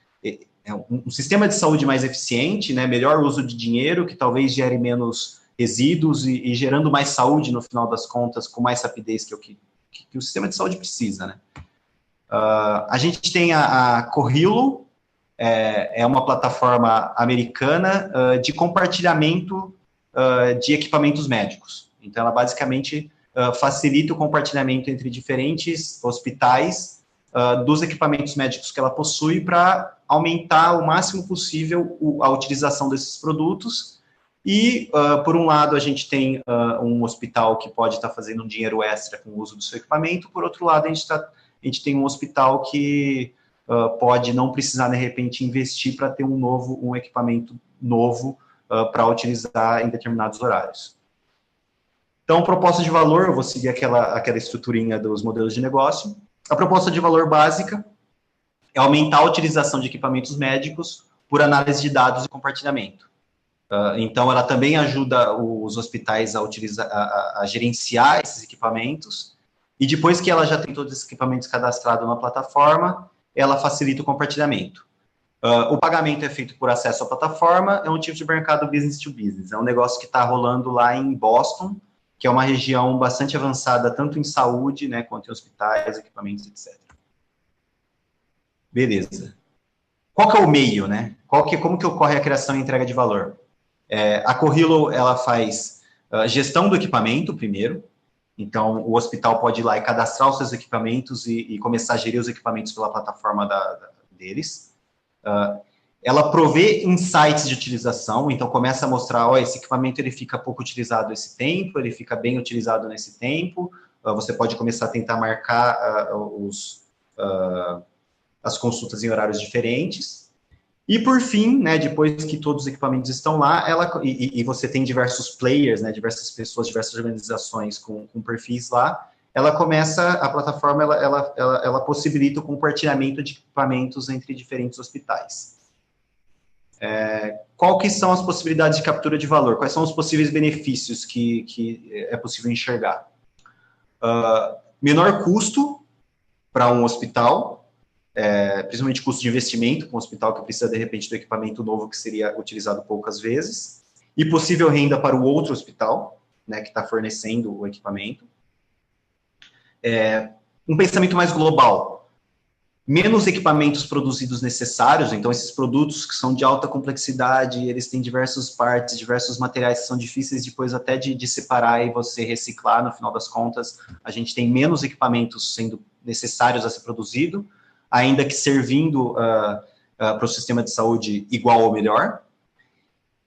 um sistema de saúde mais eficiente, né? Melhor uso de dinheiro, que talvez gere menos resíduos e gerando mais saúde, no final das contas, com mais rapidez que o sistema de saúde precisa, né? A gente tem a Corrilo, é uma plataforma americana de compartilhamento de equipamentos médicos. Então, ela basicamente facilita o compartilhamento entre diferentes hospitais dos equipamentos médicos que ela possui para aumentar o máximo possível a utilização desses produtos. E, por um lado, a gente tem um hospital que pode estar fazendo um dinheiro extra com o uso do seu equipamento, por outro lado, a gente tem um hospital que pode não precisar, de repente, investir para ter um equipamento novo para utilizar em determinados horários. Então, proposta de valor, eu vou seguir aquela estruturinha dos modelos de negócio. A proposta de valor básica é aumentar a utilização de equipamentos médicos por análise de dados e compartilhamento. Então, ela também ajuda os hospitais a gerenciar esses equipamentos. E depois que ela já tem todos esses equipamentos cadastrados na plataforma, ela facilita o compartilhamento. O pagamento é feito por acesso à plataforma, é um tipo de mercado business to business. É um negócio que está rolando lá em Boston, que é uma região bastante avançada, tanto em saúde, né, quanto em hospitais, equipamentos, etc. Beleza. Qual que é o meio, né? Como que ocorre a criação e entrega de valor? A Corrilo, ela faz gestão do equipamento, primeiro. Então, o hospital pode ir lá e cadastrar os seus equipamentos e começar a gerir os equipamentos pela plataforma deles. Ela provê insights de utilização, então começa a mostrar, esse equipamento ele fica pouco utilizado esse tempo, ele fica bem utilizado nesse tempo. Você pode começar a tentar marcar as consultas em horários diferentes. E, por fim, né, depois que todos os equipamentos estão lá, e você tem diversos players, né, diversas pessoas, diversas organizações com perfis lá, a plataforma, ela possibilita o compartilhamento de equipamentos entre diferentes hospitais. Qual que são as possibilidades de captura de valor? Quais são os possíveis benefícios que é possível enxergar? Menor custo para um hospital, principalmente custo de investimento para um hospital que precisa, de repente, do equipamento novo que seria utilizado poucas vezes, e possível renda para o outro hospital, né, que está fornecendo o equipamento. Um pensamento mais global. Menos equipamentos produzidos necessários, então esses produtos que são de alta complexidade, eles têm diversas partes, diversos materiais que são difíceis depois até de separar e você reciclar, no final das contas, a gente tem menos equipamentos sendo necessários a ser produzido, ainda que servindo para o sistema de saúde igual ou melhor,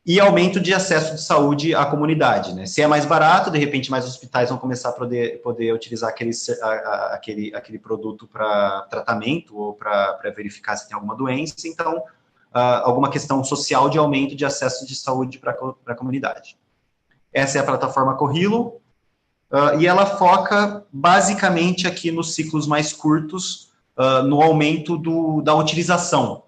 e aumento de acesso de saúde à comunidade, né? Se é mais barato, de repente mais hospitais vão começar a poder utilizar aquele produto para tratamento ou para verificar se tem alguma doença, então alguma questão social de aumento de acesso de saúde para a comunidade. Essa é a plataforma Corrilo, e ela foca basicamente aqui nos ciclos mais curtos, no aumento da utilização,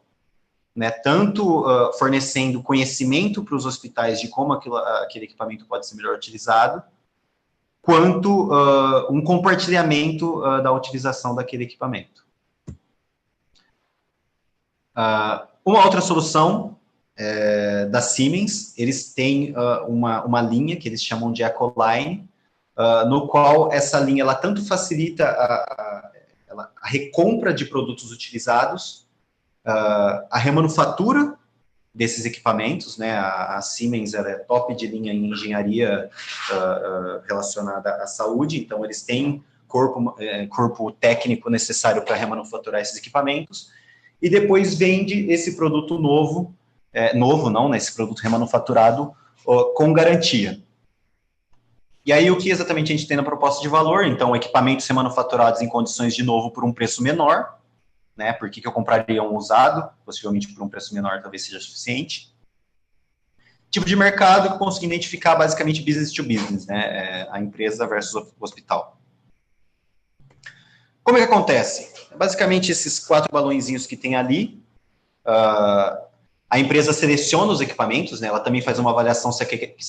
né, tanto fornecendo conhecimento para os hospitais de como aquele equipamento pode ser melhor utilizado, quanto um compartilhamento da utilização daquele equipamento. Uma outra solução da Siemens, eles têm uma linha que eles chamam de Ecoline, no qual essa linha ela tanto facilita a recompra de produtos utilizados, a remanufatura desses equipamentos, né? A Siemens ela é top de linha em engenharia relacionada à saúde, então eles têm corpo técnico necessário para remanufaturar esses equipamentos, e depois vende esse produto novo não, né? Esse produto remanufaturado com garantia. E aí, o que exatamente a gente tem na proposta de valor? Então, equipamentos remanufaturados em condições de novo por um preço menor, né? Por que eu compraria um usado? Possivelmente por um preço menor talvez seja suficiente. Tipo de mercado que eu consigo identificar basicamente business to business, né? A empresa versus o hospital. Como é que acontece? Basicamente, esses 4 balõezinhos que tem ali, a empresa seleciona os equipamentos, né? Ela também faz uma avaliação se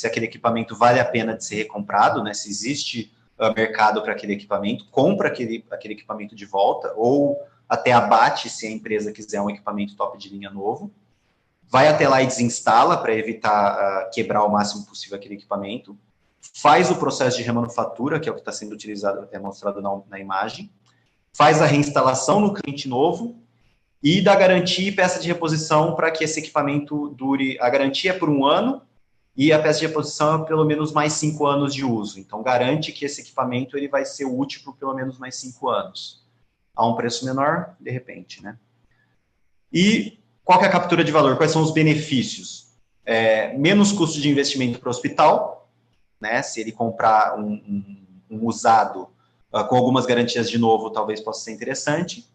aquele equipamento vale a pena de ser recomprado, né? Se existe mercado para aquele equipamento, compra aquele equipamento de volta, ou até abate se a empresa quiser um equipamento top de linha novo. Vai até lá e desinstala para evitar quebrar o máximo possível aquele equipamento. Faz o processo de remanufatura, que é o que está sendo utilizado, mostrado na imagem. Faz a reinstalação no cliente novo e dá garantia e peça de reposição para que esse equipamento dure. A garantia é por 1 ano e a peça de reposição é pelo menos mais 5 anos de uso. Então, garante que esse equipamento ele vai ser útil por pelo menos mais 5 anos. A um preço menor, de repente, né? E qual que é a captura de valor? Quais são os benefícios? Menos custo de investimento para o hospital, né? Se ele comprar um usado com algumas garantias de novo, talvez possa ser interessante.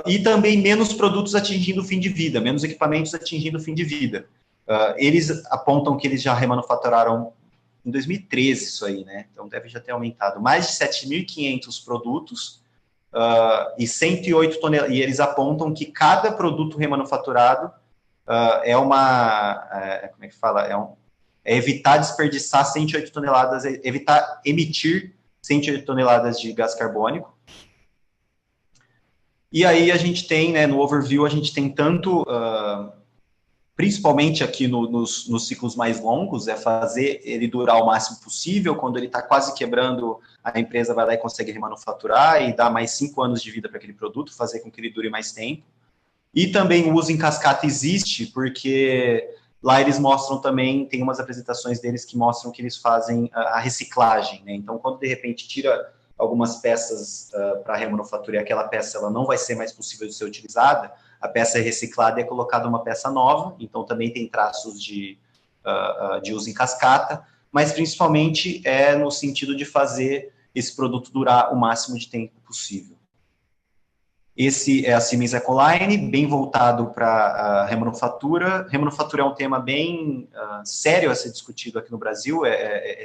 E também menos produtos atingindo o fim de vida, menos equipamentos atingindo o fim de vida. Eles apontam que eles já remanufaturaram em 2013 isso aí, né? Então deve já ter aumentado. Mais de 7.500 produtos e 108 toneladas. E eles apontam que cada produto remanufaturado como é que fala? É evitar desperdiçar 108 toneladas, evitar emitir 108 toneladas de gás carbônico. E aí a gente tem, né, no overview, a gente tem tanto, principalmente aqui nos ciclos mais longos, fazer ele durar o máximo possível. Quando ele está quase quebrando, a empresa vai lá e consegue remanufaturar e dar mais 5 anos de vida para aquele produto, fazer com que ele dure mais tempo. E também o uso em cascata existe, porque lá eles mostram também, tem umas apresentações deles que mostram que eles fazem a reciclagem, né? Então, quando de repente tira algumas peças para remanufatura e aquela peça ela não vai ser mais possível de ser utilizada, a peça é reciclada e é colocada uma peça nova, então também tem traços de uso em cascata, mas principalmente é no sentido de fazer esse produto durar o máximo de tempo possível. Esse é a Siemens Ecoline, bem voltado para a remanufatura. Remanufatura é um tema bem sério a ser discutido aqui no Brasil.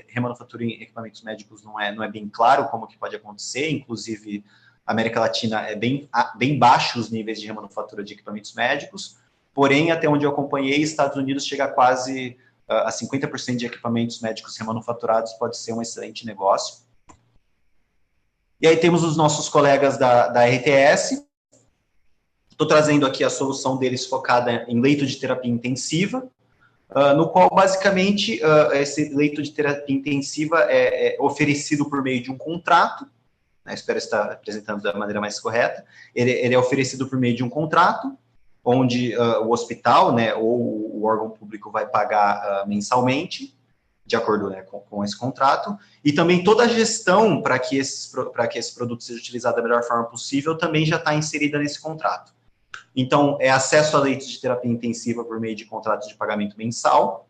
Remanufatura em equipamentos médicos não é bem claro como que pode acontecer. Inclusive, a América Latina é bem baixo os níveis de remanufatura de equipamentos médicos. Porém, até onde eu acompanhei, Estados Unidos chega a quase a 50% de equipamentos médicos remanufaturados, pode ser um excelente negócio. E aí temos os nossos colegas da RTS. Estou trazendo aqui a solução deles focada em leito de terapia intensiva, no qual, basicamente, esse leito de terapia intensiva é oferecido por meio de um contrato, né, espero estar apresentando da maneira mais correta. Ele é oferecido por meio de um contrato, onde o hospital, né, ou o órgão público vai pagar mensalmente, de acordo, né, com esse contrato, e também toda a gestão para que esse produto seja utilizado da melhor forma possível também já está inserida nesse contrato. Então, é acesso a leitos de terapia intensiva por meio de contratos de pagamento mensal,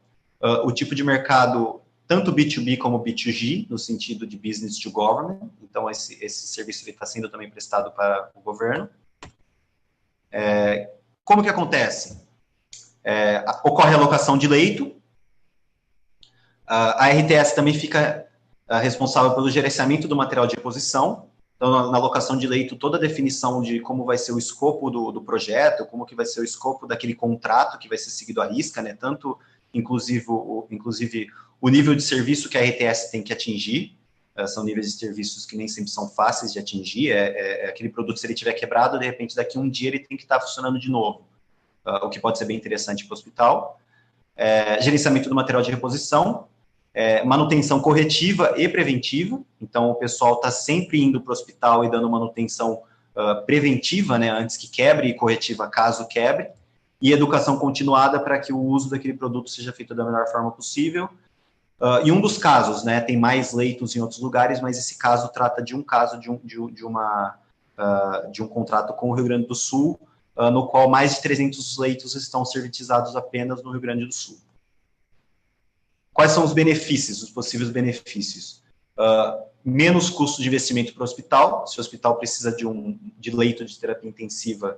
o tipo de mercado, tanto B2B como B2G, no sentido de business to government, então esse serviço está sendo também prestado para o governo. Como que acontece? Ocorre a alocação de leito, a RTS também fica responsável pelo gerenciamento do material de reposição. Então, na alocação de leito, toda a definição de como vai ser o escopo do projeto, como que vai ser o escopo daquele contrato que vai ser seguido à risca, né? Tanto, inclusive, o nível de serviço que a RTS tem que atingir. São níveis de serviços que nem sempre são fáceis de atingir. Aquele produto, se ele tiver quebrado, de repente, daqui a um dia ele tem que estar funcionando de novo. o que pode ser bem interessante para o hospital. Gerenciamento do material de reposição, manutenção corretiva e preventiva. Então, o pessoal está sempre indo para o hospital e dando manutenção preventiva, né, antes que quebre, e corretiva caso quebre. E educação continuada para que o uso daquele produto seja feito da melhor forma possível. E um dos casos, né, tem mais leitos em outros lugares, mas esse caso trata de um caso de um contrato com o Rio Grande do Sul, no qual mais de 300 leitos estão servitizados apenas no Rio Grande do Sul. Quais são os benefícios, os possíveis benefícios? Menos custo de investimento para o hospital. Se o hospital precisa de leito de terapia intensiva,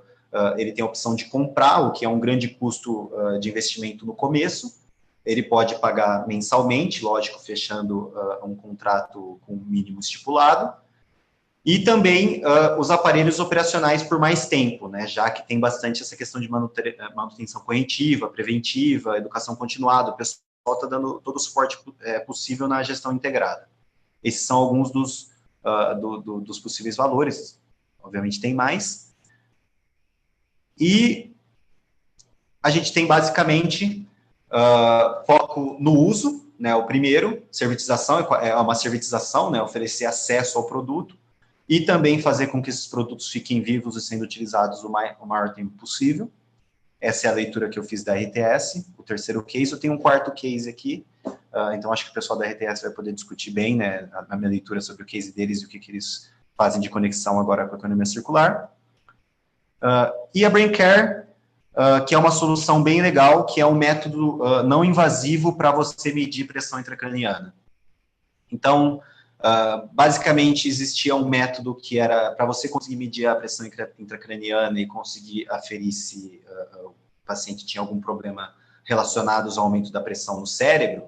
ele tem a opção de comprar, o que é um grande custo de investimento no começo. Ele pode pagar mensalmente, lógico, fechando um contrato com um mínimo estipulado. E também os aparelhos operacionais por mais tempo, né, já que tem bastante essa questão de manutenção corretiva, preventiva, educação continuada. O pessoal está dando todo o suporte possível na gestão integrada. Esses são alguns dos possíveis valores. Obviamente tem mais. E a gente tem basicamente foco no uso, né? O primeiro, servitização, é uma servitização, né? Oferecer acesso ao produto e também fazer com que esses produtos fiquem vivos e sendo utilizados o maior tempo possível. Essa é a leitura que eu fiz da RTS, o terceiro case. Eu tenho um quarto case aqui, então acho que o pessoal da RTS vai poder discutir bem, né, a minha leitura sobre o case deles e o que eles fazem de conexão agora com a economia circular. E a BrainCare, que é uma solução bem legal, que é um método não invasivo para você medir pressão intracraniana. Então, basicamente, existia um método que era para você conseguir medir a pressão intracraniana e conseguir aferir se o paciente tinha algum problema relacionado ao aumento da pressão no cérebro.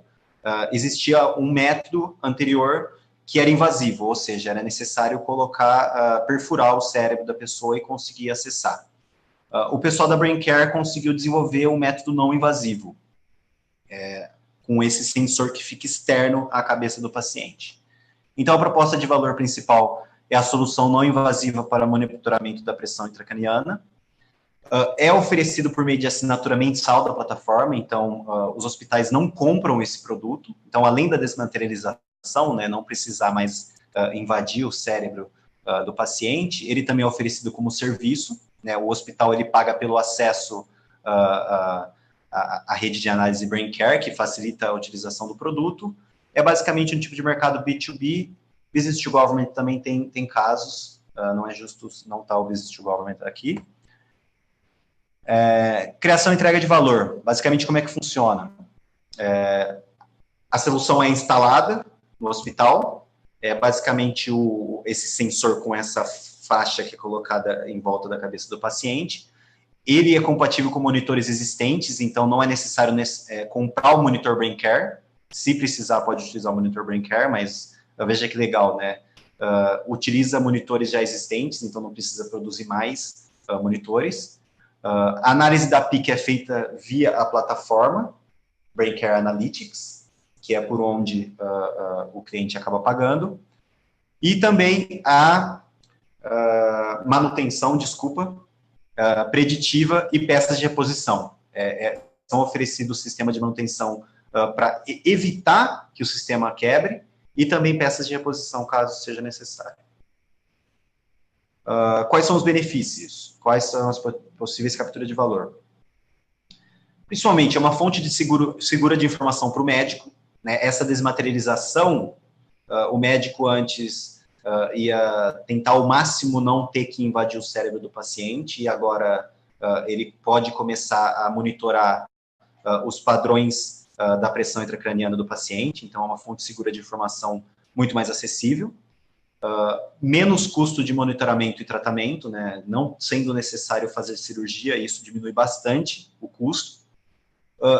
Existia um método anterior que era invasivo, ou seja, era necessário perfurar o cérebro da pessoa e conseguir acessar. O pessoal da BrainCare conseguiu desenvolver um método não invasivo, com esse sensor que fica externo à cabeça do paciente. Então, a proposta de valor principal é a solução não invasiva para monitoramento da pressão intracraniana. É oferecido por meio de assinatura mensal da plataforma, então os hospitais não compram esse produto. Então, além da desmaterialização, né, não precisar mais invadir o cérebro do paciente, ele também é oferecido como serviço, né? O hospital ele paga pelo acesso à rede de análise BrainCare, que facilita a utilização do produto. É basicamente um tipo de mercado B2B. Business to Government também tem casos, não é justo não estar o Business to Government aqui. Criação e entrega de valor. Basicamente, como é que funciona? A solução é instalada no hospital, basicamente esse sensor com essa faixa que é colocada em volta da cabeça do paciente. Ele é compatível com monitores existentes, então não é necessário comprar o monitor BrainCare. Se precisar, pode utilizar o monitor BrainCare, mas veja que legal, né? Utiliza monitores já existentes, então não precisa produzir mais monitores. A análise da PIC é feita via a plataforma BrainCare Analytics, que é por onde o cliente acaba pagando. E também a manutenção, preditiva e peças de reposição. São oferecidos sistema de manutenção para evitar que o sistema quebre e também peças de reposição, caso seja necessário. Quais são os benefícios? Quais são as possíveis capturas de valor? Principalmente, é uma fonte de segura de informação para o médico, né? Essa desmaterialização, o médico antes ia tentar ao máximo não ter que invadir o cérebro do paciente, e agora ele pode começar a monitorar os padrões da pressão intracraniana do paciente, então é uma fonte segura de informação muito mais acessível. Menos custo de monitoramento e tratamento, né? Não sendo necessário fazer cirurgia, isso diminui bastante o custo.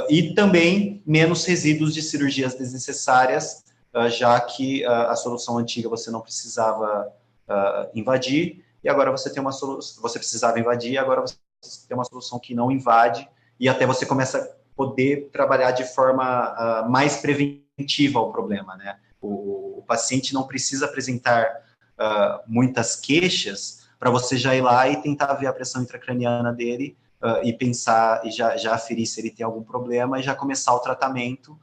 E também menos resíduos de cirurgias desnecessárias, já que a solução antiga você não precisava invadir, e agora você tem uma solução, você precisava invadir, e agora você tem uma solução que não invade, e até você começa a poder trabalhar de forma mais preventiva ao problema, né? O paciente não precisa apresentar muitas queixas para você já ir lá e tentar ver a pressão intracraniana dele e pensar, e já aferir se ele tem algum problema, e já começar o tratamento,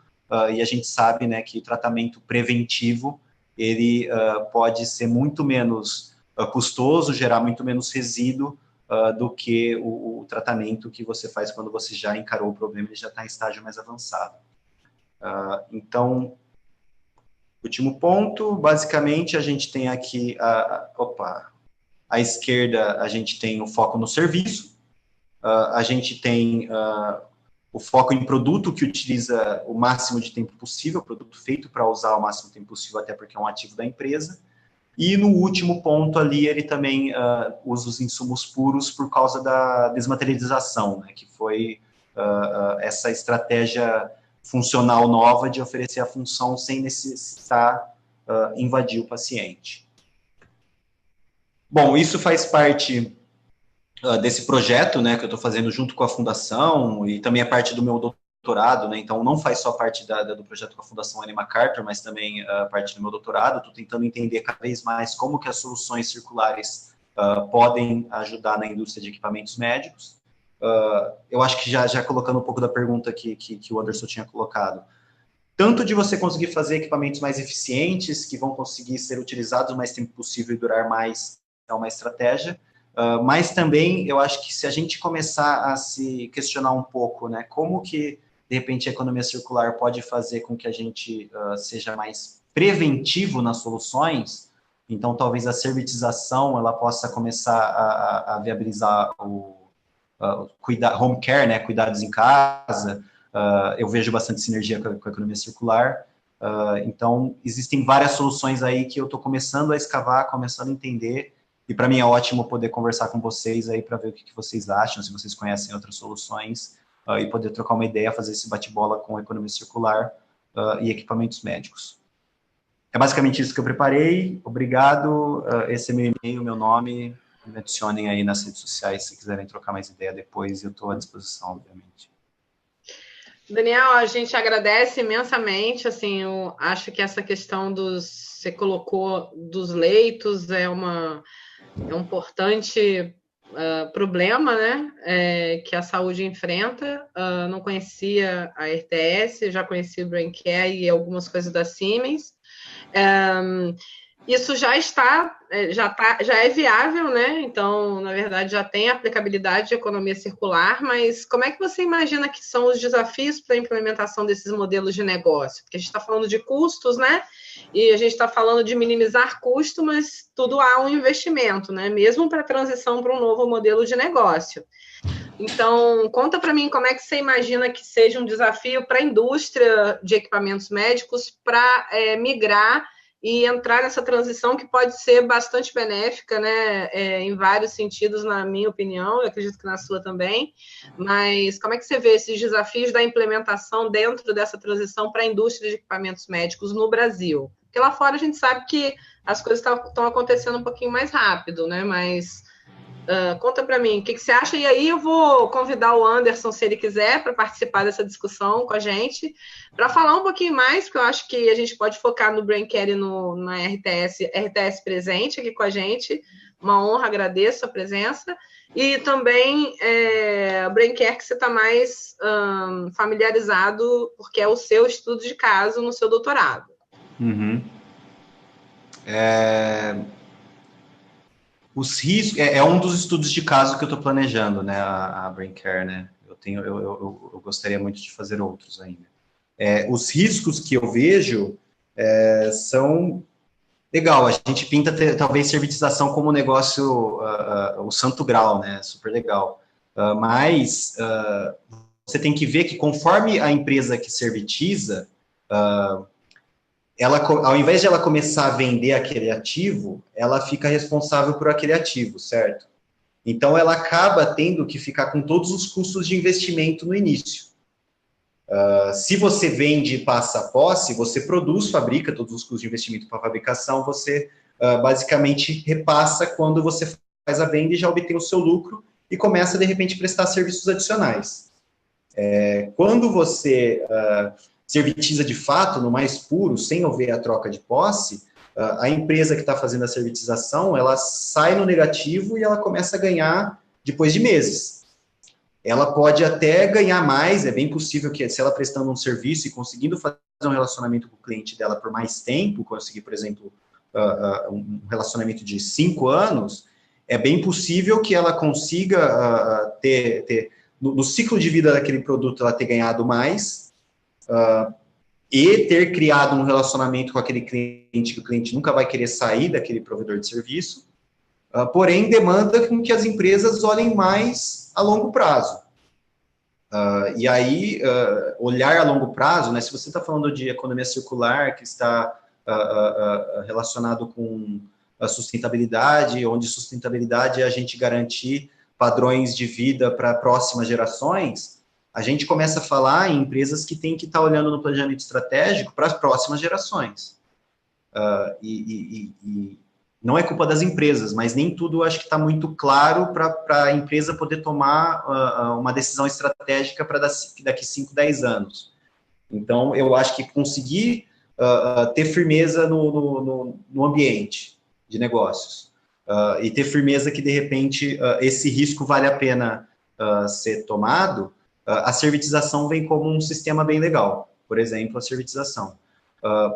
e a gente sabe, né, que o tratamento preventivo, ele pode ser muito menos custoso, gerar muito menos resíduo, do que o tratamento que você faz quando você já encarou o problema e já está em estágio mais avançado. Então, último ponto, basicamente a gente tem aqui, à esquerda a gente tem o foco no serviço, a gente tem o foco em produto que utiliza o máximo de tempo possível, produto feito para usar o máximo de tempo possível, até porque é um ativo da empresa. E no último ponto ali, ele também usa os insumos puros por causa da desmaterialização, né, que foi essa estratégia funcional nova de oferecer a função sem necessitar invadir o paciente. Bom, isso faz parte desse projeto, né, que eu estou fazendo junto com a Fundação, e também é parte do meu doutorado, né, então não faz só parte do projeto com a Fundação Ellen MacArthur, mas também parte do meu doutorado. Estou tentando entender cada vez mais como que as soluções circulares podem ajudar na indústria de equipamentos médicos. Eu acho que já colocando um pouco da pergunta que o Anderson tinha colocado, tanto de você conseguir fazer equipamentos mais eficientes, que vão conseguir ser utilizados o mais tempo possível e durar mais, é uma estratégia, mas também eu acho que se a gente começar a se questionar um pouco, né, como que, de repente, a economia circular pode fazer com que a gente seja mais preventivo nas soluções, então talvez a servitização ela possa começar a viabilizar home care, né, cuidados em casa. Eu vejo bastante sinergia com a economia circular. Então, existem várias soluções aí que eu estou começando a escavar, começando a entender, e para mim é ótimo poder conversar com vocês aí para ver o que vocês acham, se vocês conhecem outras soluções, e poder trocar uma ideia, fazer esse bate-bola com a economia circular e equipamentos médicos. É basicamente isso que eu preparei. Obrigado. Esse é meu e-mail, meu nome. Me adicionem aí nas redes sociais se quiserem trocar mais ideia depois. Eu estou à disposição, obviamente. Daniel, a gente agradece imensamente. Assim, eu acho que essa questão você colocou dos leitos é um importante problema, né, que a saúde enfrenta. Não conhecia a RTS, já conheci o BrainCare e algumas coisas da Siemens. Isso já é viável, né? Então, na verdade, já tem aplicabilidade de economia circular, mas como é que você imagina que são os desafios para a implementação desses modelos de negócio? Porque a gente está falando de custos, né? E a gente está falando de minimizar custo, mas tudo há um investimento, né? Mesmo para a transição para um novo modelo de negócio. Então, conta para mim como é que você imagina que seja um desafio para a indústria de equipamentos médicos para migrar e entrar nessa transição que pode ser bastante benéfica, né, em vários sentidos, na minha opinião, eu acredito que na sua também, mas como é que você vê esses desafios da implementação dentro dessa transição para a indústria de equipamentos médicos no Brasil? Porque lá fora a gente sabe que as coisas estão acontecendo um pouquinho mais rápido, né, mas conta para mim, o que você acha? E aí eu vou convidar o Anderson, se ele quiser, para participar dessa discussão com a gente, para falar um pouquinho mais, porque eu acho que a gente pode focar no BrainCare e na RTS presente aqui com a gente. Uma honra, agradeço a presença. E também o BrainCare que você está mais familiarizado, porque é o seu estudo de caso no seu doutorado. Uhum. Os riscos é um dos estudos de caso que eu estou planejando, né, a BrainCare, né? Eu gostaria muito de fazer outros ainda. Os riscos que eu vejo são legal. A gente pinta talvez servitização como um negócio o santo grau, né? Super legal. Mas você tem que ver que conforme a empresa que servitiza ela, ao invés de ela começar a vender aquele ativo, ela fica responsável por aquele ativo, certo? Então, ela acaba tendo que ficar com todos os custos de investimento no início. Se você vende e passa a posse, você produz, fabrica todos os custos de investimento para a fabricação, você basicamente repassa quando você faz a venda e já obtém o seu lucro e começa, de repente, a prestar serviços adicionais. Quando você servitiza de fato, no mais puro, sem haver a troca de posse, a empresa que está fazendo a servitização, ela sai no negativo e ela começa a ganhar depois de meses. ela pode até ganhar mais, é bem possível que, se ela prestando um serviço e conseguindo fazer um relacionamento com o cliente dela por mais tempo, conseguir, por exemplo, um relacionamento de 5 anos, é bem possível que ela consiga no ciclo de vida daquele produto, ela ter ganhado mais, e ter criado um relacionamento com aquele cliente, que o cliente nunca vai querer sair daquele provedor de serviço, porém demanda com que as empresas olhem mais a longo prazo. E aí, olhar a longo prazo, né, se você está falando de economia circular, que está relacionado com a sustentabilidade, onde sustentabilidade é a gente garantir padrões de vida para próximas gerações, a gente começa a falar em empresas que têm que estar olhando no planejamento estratégico para as próximas gerações. E não é culpa das empresas, mas nem tudo acho que está muito claro para a empresa poder tomar uma decisão estratégica para daqui 5, 10 anos. Então, eu acho que conseguir ter firmeza no ambiente de negócios e ter firmeza que, de repente, esse risco vale a pena ser tomado, a servitização vem como um sistema bem legal. Por exemplo, a servitização.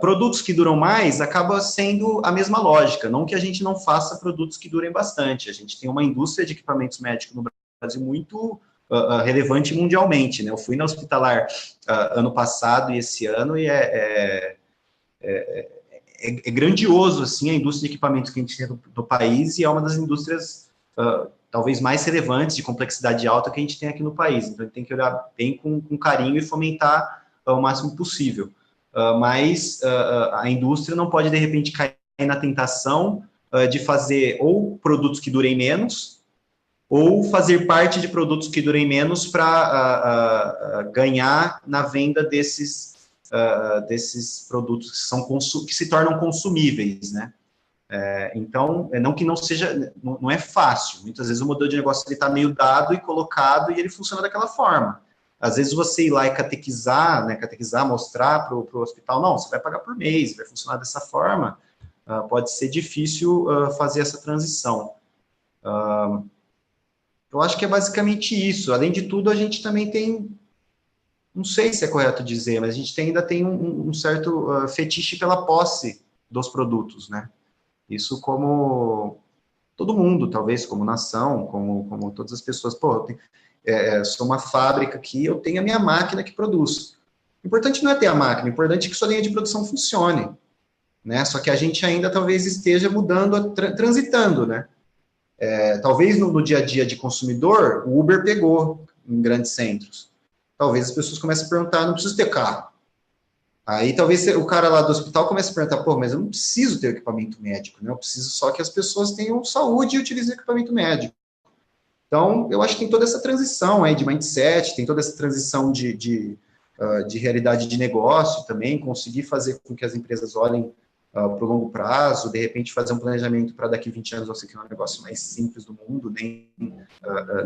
Produtos que duram mais acaba sendo a mesma lógica, não que a gente não faça produtos que durem bastante. A gente tem uma indústria de equipamentos médicos no Brasil muito relevante mundialmente, né? Eu fui na Hospitalar ano passado e esse ano e é grandioso assim, a indústria de equipamentos que a gente tem no país, e é uma das indústrias talvez mais relevantes, de complexidade alta, que a gente tem aqui no país. Então, a gente tem que olhar bem com carinho e fomentar o máximo possível. Mas a indústria não pode, de repente, cair na tentação de fazer ou produtos que durem menos, ou fazer parte de produtos que durem menos para ganhar na venda desses produtos que se tornam consumíveis, né? Então, não que não seja, não é fácil. Muitas vezes o modelo de negócio está meio dado e colocado e ele funciona daquela forma. Às vezes você ir lá e catequizar, mostrar para o hospital, não, você vai pagar por mês, vai funcionar dessa forma, pode ser difícil fazer essa transição. Eu acho que é basicamente isso. Além de tudo, a gente também tem, não sei se é correto dizer, mas a gente ainda tem um certo fetiche pela posse dos produtos, né? Isso como todo mundo, talvez, como nação, como todas as pessoas. Pô, sou uma fábrica aqui, eu tenho a minha máquina que produz. O importante não é ter a máquina, o importante é que sua linha de produção funcione, né? Só que a gente ainda talvez esteja mudando, transitando, né? Talvez no dia a dia de consumidor, o Uber pegou em grandes centros. Talvez as pessoas comecem a perguntar, não preciso ter carro. Aí talvez o cara lá do hospital comece a perguntar, pô, mas eu não preciso ter equipamento médico, né? Eu preciso só que as pessoas tenham saúde e utilizem equipamento médico. Então, eu acho que tem toda essa transição aí de mindset, tem toda essa transição de realidade de negócio também, conseguir fazer com que as empresas olhem para o longo prazo, de repente fazer um planejamento para daqui 20 anos você criar um negócio mais simples do mundo, nem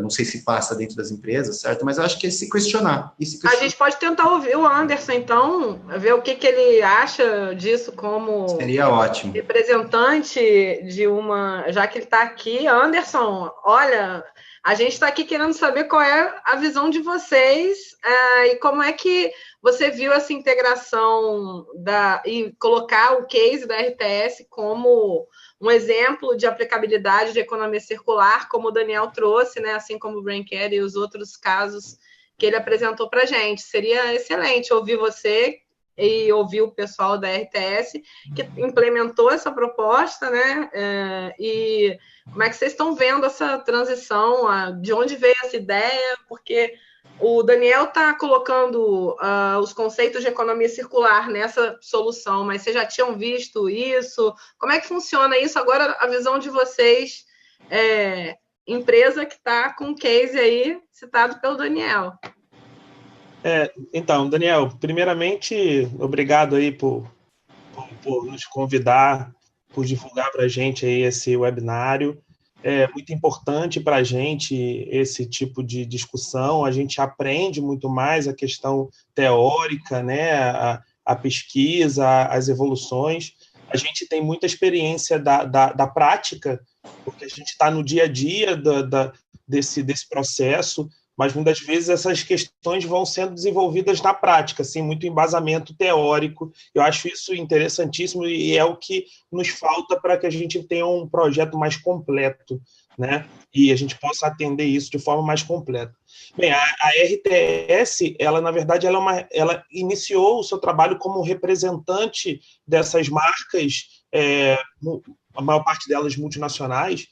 não sei se passa dentro das empresas, certo? Mas eu acho que é se questionar. A gente pode tentar ouvir o Anderson, então, ver o que ele acha disso como seria ótimo. Representante de uma... Já que ele está aqui, Anderson, olha, a gente está aqui querendo saber qual é a visão de vocês e como é que você viu essa integração e colocar o case da RTS como um exemplo de aplicabilidade de economia circular, como o Daniel trouxe, né, assim como o Braincare e os outros casos que ele apresentou para a gente. Seria excelente ouvir você e ouvir o pessoal da RTS que implementou essa proposta, né? E como é que vocês estão vendo essa transição? De onde veio essa ideia? Porque o Daniel está colocando os conceitos de economia circular nessa solução, mas vocês já tinham visto isso? Como é que funciona isso? Agora, a visão de vocês, empresa que está com um case aí citado pelo Daniel. Então, Daniel, primeiramente, obrigado aí por nos convidar, por divulgar para a gente aí esse webinário. É muito importante para a gente esse tipo de discussão, a gente aprende muito mais a questão teórica, né? a pesquisa, as evoluções. A gente tem muita experiência da prática, porque a gente está no dia a dia desse processo. mas muitas vezes essas questões vão sendo desenvolvidas na prática, assim, muito embasamento teórico. Eu acho isso interessantíssimo e é o que nos falta para que a gente tenha um projeto mais completo, né? E a gente possa atender isso de forma mais completa. Bem, a RTS, ela, na verdade, ela iniciou o seu trabalho como representante dessas marcas, a maior parte delas multinacionais,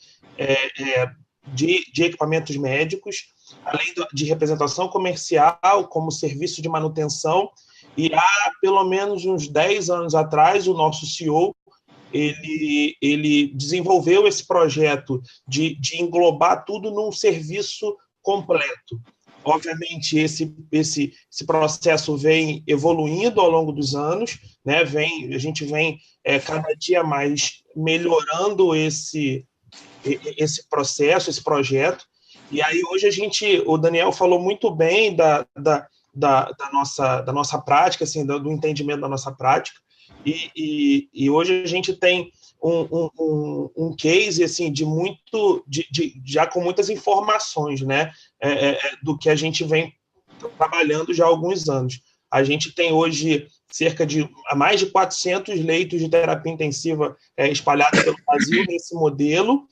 de equipamentos médicos, além de representação comercial, como serviço de manutenção. E há pelo menos uns 10 anos atrás, o nosso CEO ele desenvolveu esse projeto de englobar tudo num serviço completo. Obviamente, esse processo vem evoluindo ao longo dos anos, né? A gente vem cada dia mais melhorando esse processo, esse projeto. E aí hoje o Daniel falou muito bem da nossa prática, assim, do entendimento da nossa prática. E hoje a gente tem um case assim já com muitas informações, né, do que a gente vem trabalhando já há alguns anos. A gente tem hoje cerca de mais de 400 leitos de terapia intensiva espalhados pelo Brasil nesse modelo.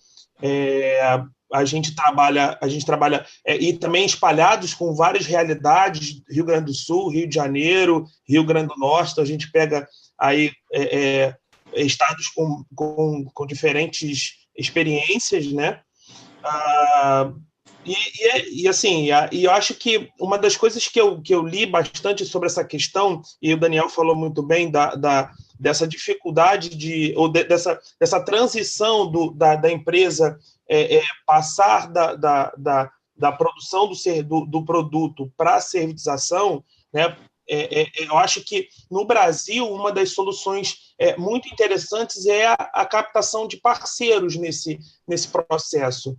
A gente trabalha e também espalhados com várias realidades, Rio Grande do Sul, Rio de Janeiro, Rio Grande do Norte. Então a gente pega aí estados com diferentes experiências, né? Assim, eu acho que uma das coisas que eu li bastante sobre essa questão, e o Daniel falou muito bem dessa dificuldade dessa transição da empresa passar da produção do produto para a servitização, né? Eu acho que no Brasil uma das soluções muito interessantes é a captação de parceiros nesse processo.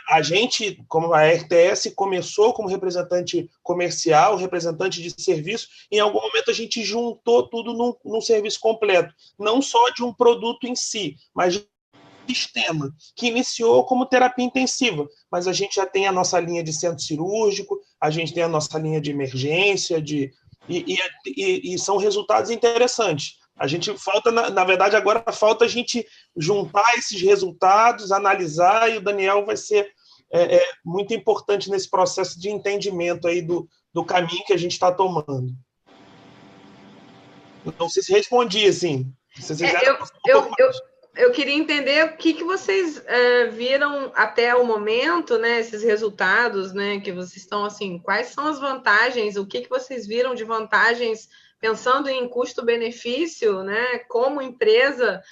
A gente, como a RTS, começou como representante comercial, representante de serviço, e em algum momento a gente juntou tudo num serviço completo, não só de um produto em si, mas de sistema, que iniciou como terapia intensiva, mas a gente já tem a nossa linha de centro cirúrgico, a gente tem a nossa linha de emergência, e são resultados interessantes. A gente na verdade, agora falta a gente juntar esses resultados, analisar, e o Daniel vai ser muito importante nesse processo de entendimento aí do caminho que a gente está tomando. Não sei se respondi, assim. Eu queria entender o que vocês viram até o momento, né, esses resultados, né, que vocês estão, assim, quais são as vantagens, o que vocês viram de vantagens, pensando em custo-benefício, né, como empresa,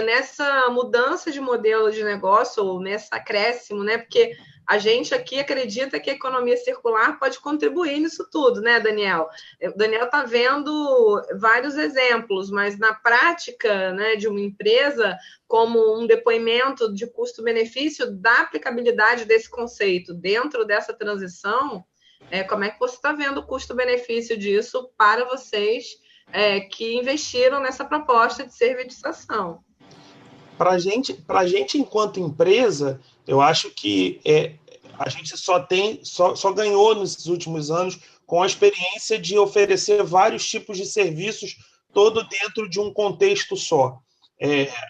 nessa mudança de modelo de negócio, ou nesse acréscimo, né, porque a gente aqui acredita que a economia circular pode contribuir nisso tudo, né, Daniel? O Daniel está vendo vários exemplos, mas na prática, né, de uma empresa, como um depoimento de custo-benefício da aplicabilidade desse conceito dentro dessa transição, como é que você está vendo o custo-benefício disso para vocês que investiram nessa proposta de servitização? Para a gente, enquanto empresa, eu acho que a gente só ganhou nesses últimos anos com a experiência de oferecer vários tipos de serviços, todo dentro de um contexto só.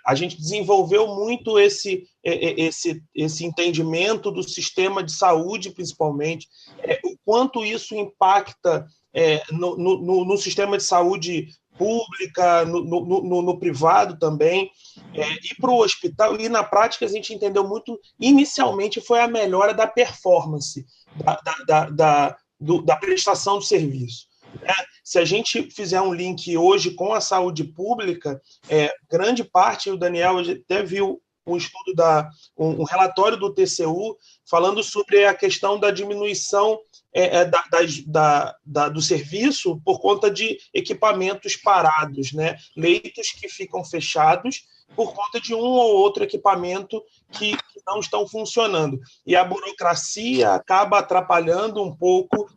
A gente desenvolveu muito esse entendimento do sistema de saúde, principalmente, o quanto isso impacta no sistema de saúde pública, no privado também, e para o hospital. E na prática a gente entendeu muito, inicialmente foi a melhora da performance da prestação do serviço. Se a gente fizer um link hoje com a saúde pública, grande parte, o Daniel até viu um estudo, um relatório do TCU falando sobre a questão da diminuição do serviço por conta de equipamentos parados, né? Leitos que ficam fechados por conta de um ou outro equipamento que não estão funcionando. E a burocracia acaba atrapalhando um pouco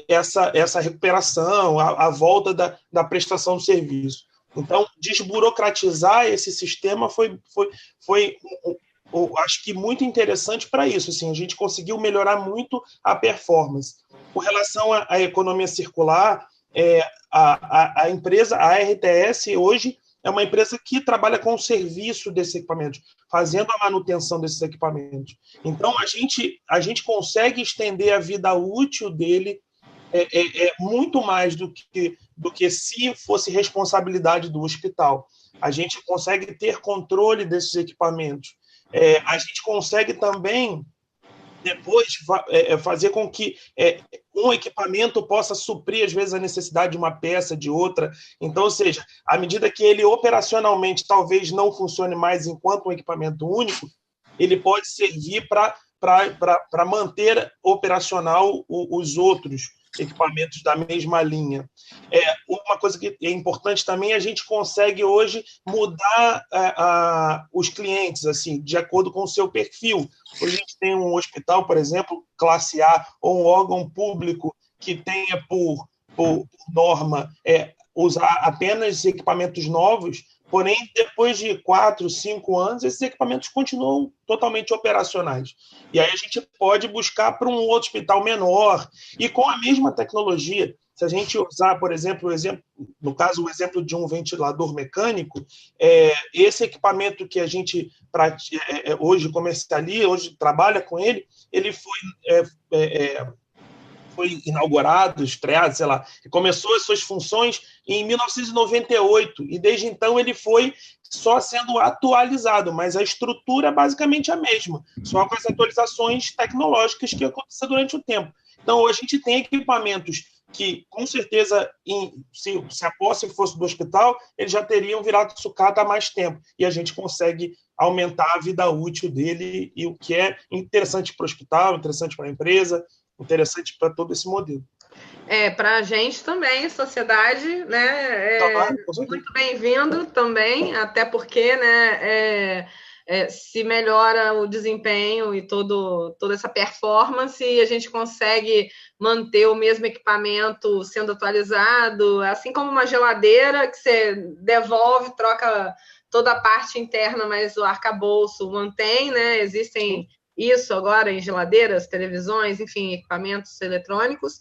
essa recuperação, a volta da prestação do serviço. Então, desburocratizar esse sistema foi acho que muito interessante para isso. Assim, a gente conseguiu melhorar muito a performance. Com relação à economia circular, a empresa, a RTS, hoje é uma empresa que trabalha com o serviço desses equipamentos, fazendo a manutenção desses equipamentos. Então, a gente consegue estender a vida útil dele muito mais do que se fosse responsabilidade do hospital. A gente consegue ter controle desses equipamentos. A gente consegue também depois fazer com que um equipamento possa suprir, às vezes, a necessidade de uma peça, de outra. Então, ou seja, à medida que ele operacionalmente talvez não funcione mais enquanto um equipamento único, ele pode servir para manter operacional os outros equipamentos da mesma linha. Uma coisa que é importante também, a gente consegue hoje mudar os clientes, assim, de acordo com o seu perfil. Hoje a gente tem um hospital, por exemplo, classe A, ou um órgão público que tenha por norma usar apenas equipamentos novos, porém, depois de 4, 5 anos, esses equipamentos continuam totalmente operacionais. E aí a gente pode buscar para um outro hospital menor e com a mesma tecnologia. Se a gente usar, por exemplo, no caso, o exemplo de um ventilador mecânico, esse equipamento que a gente hoje comercializa, hoje trabalha com ele foi inaugurado, estreado, sei lá, e começou as suas funções em 1998, e desde então ele foi só sendo atualizado, mas a estrutura é basicamente a mesma, só com as atualizações tecnológicas que aconteceram durante o tempo. Então, a gente tem equipamentos que, com certeza, se a posse fosse do hospital, eles já teriam virado sucata há mais tempo, e a gente consegue aumentar a vida útil dele, e o que é interessante para o hospital, interessante para a empresa, interessante para todo esse modelo. Para a gente também, sociedade, né? Muito bem-vindo também, até porque, né? Se melhora o desempenho e toda essa performance, e a gente consegue manter o mesmo equipamento sendo atualizado, assim como uma geladeira que você devolve, troca toda a parte interna, mas o arcabouço mantém, né? Existem isso agora em geladeiras, televisões, enfim, equipamentos eletrônicos.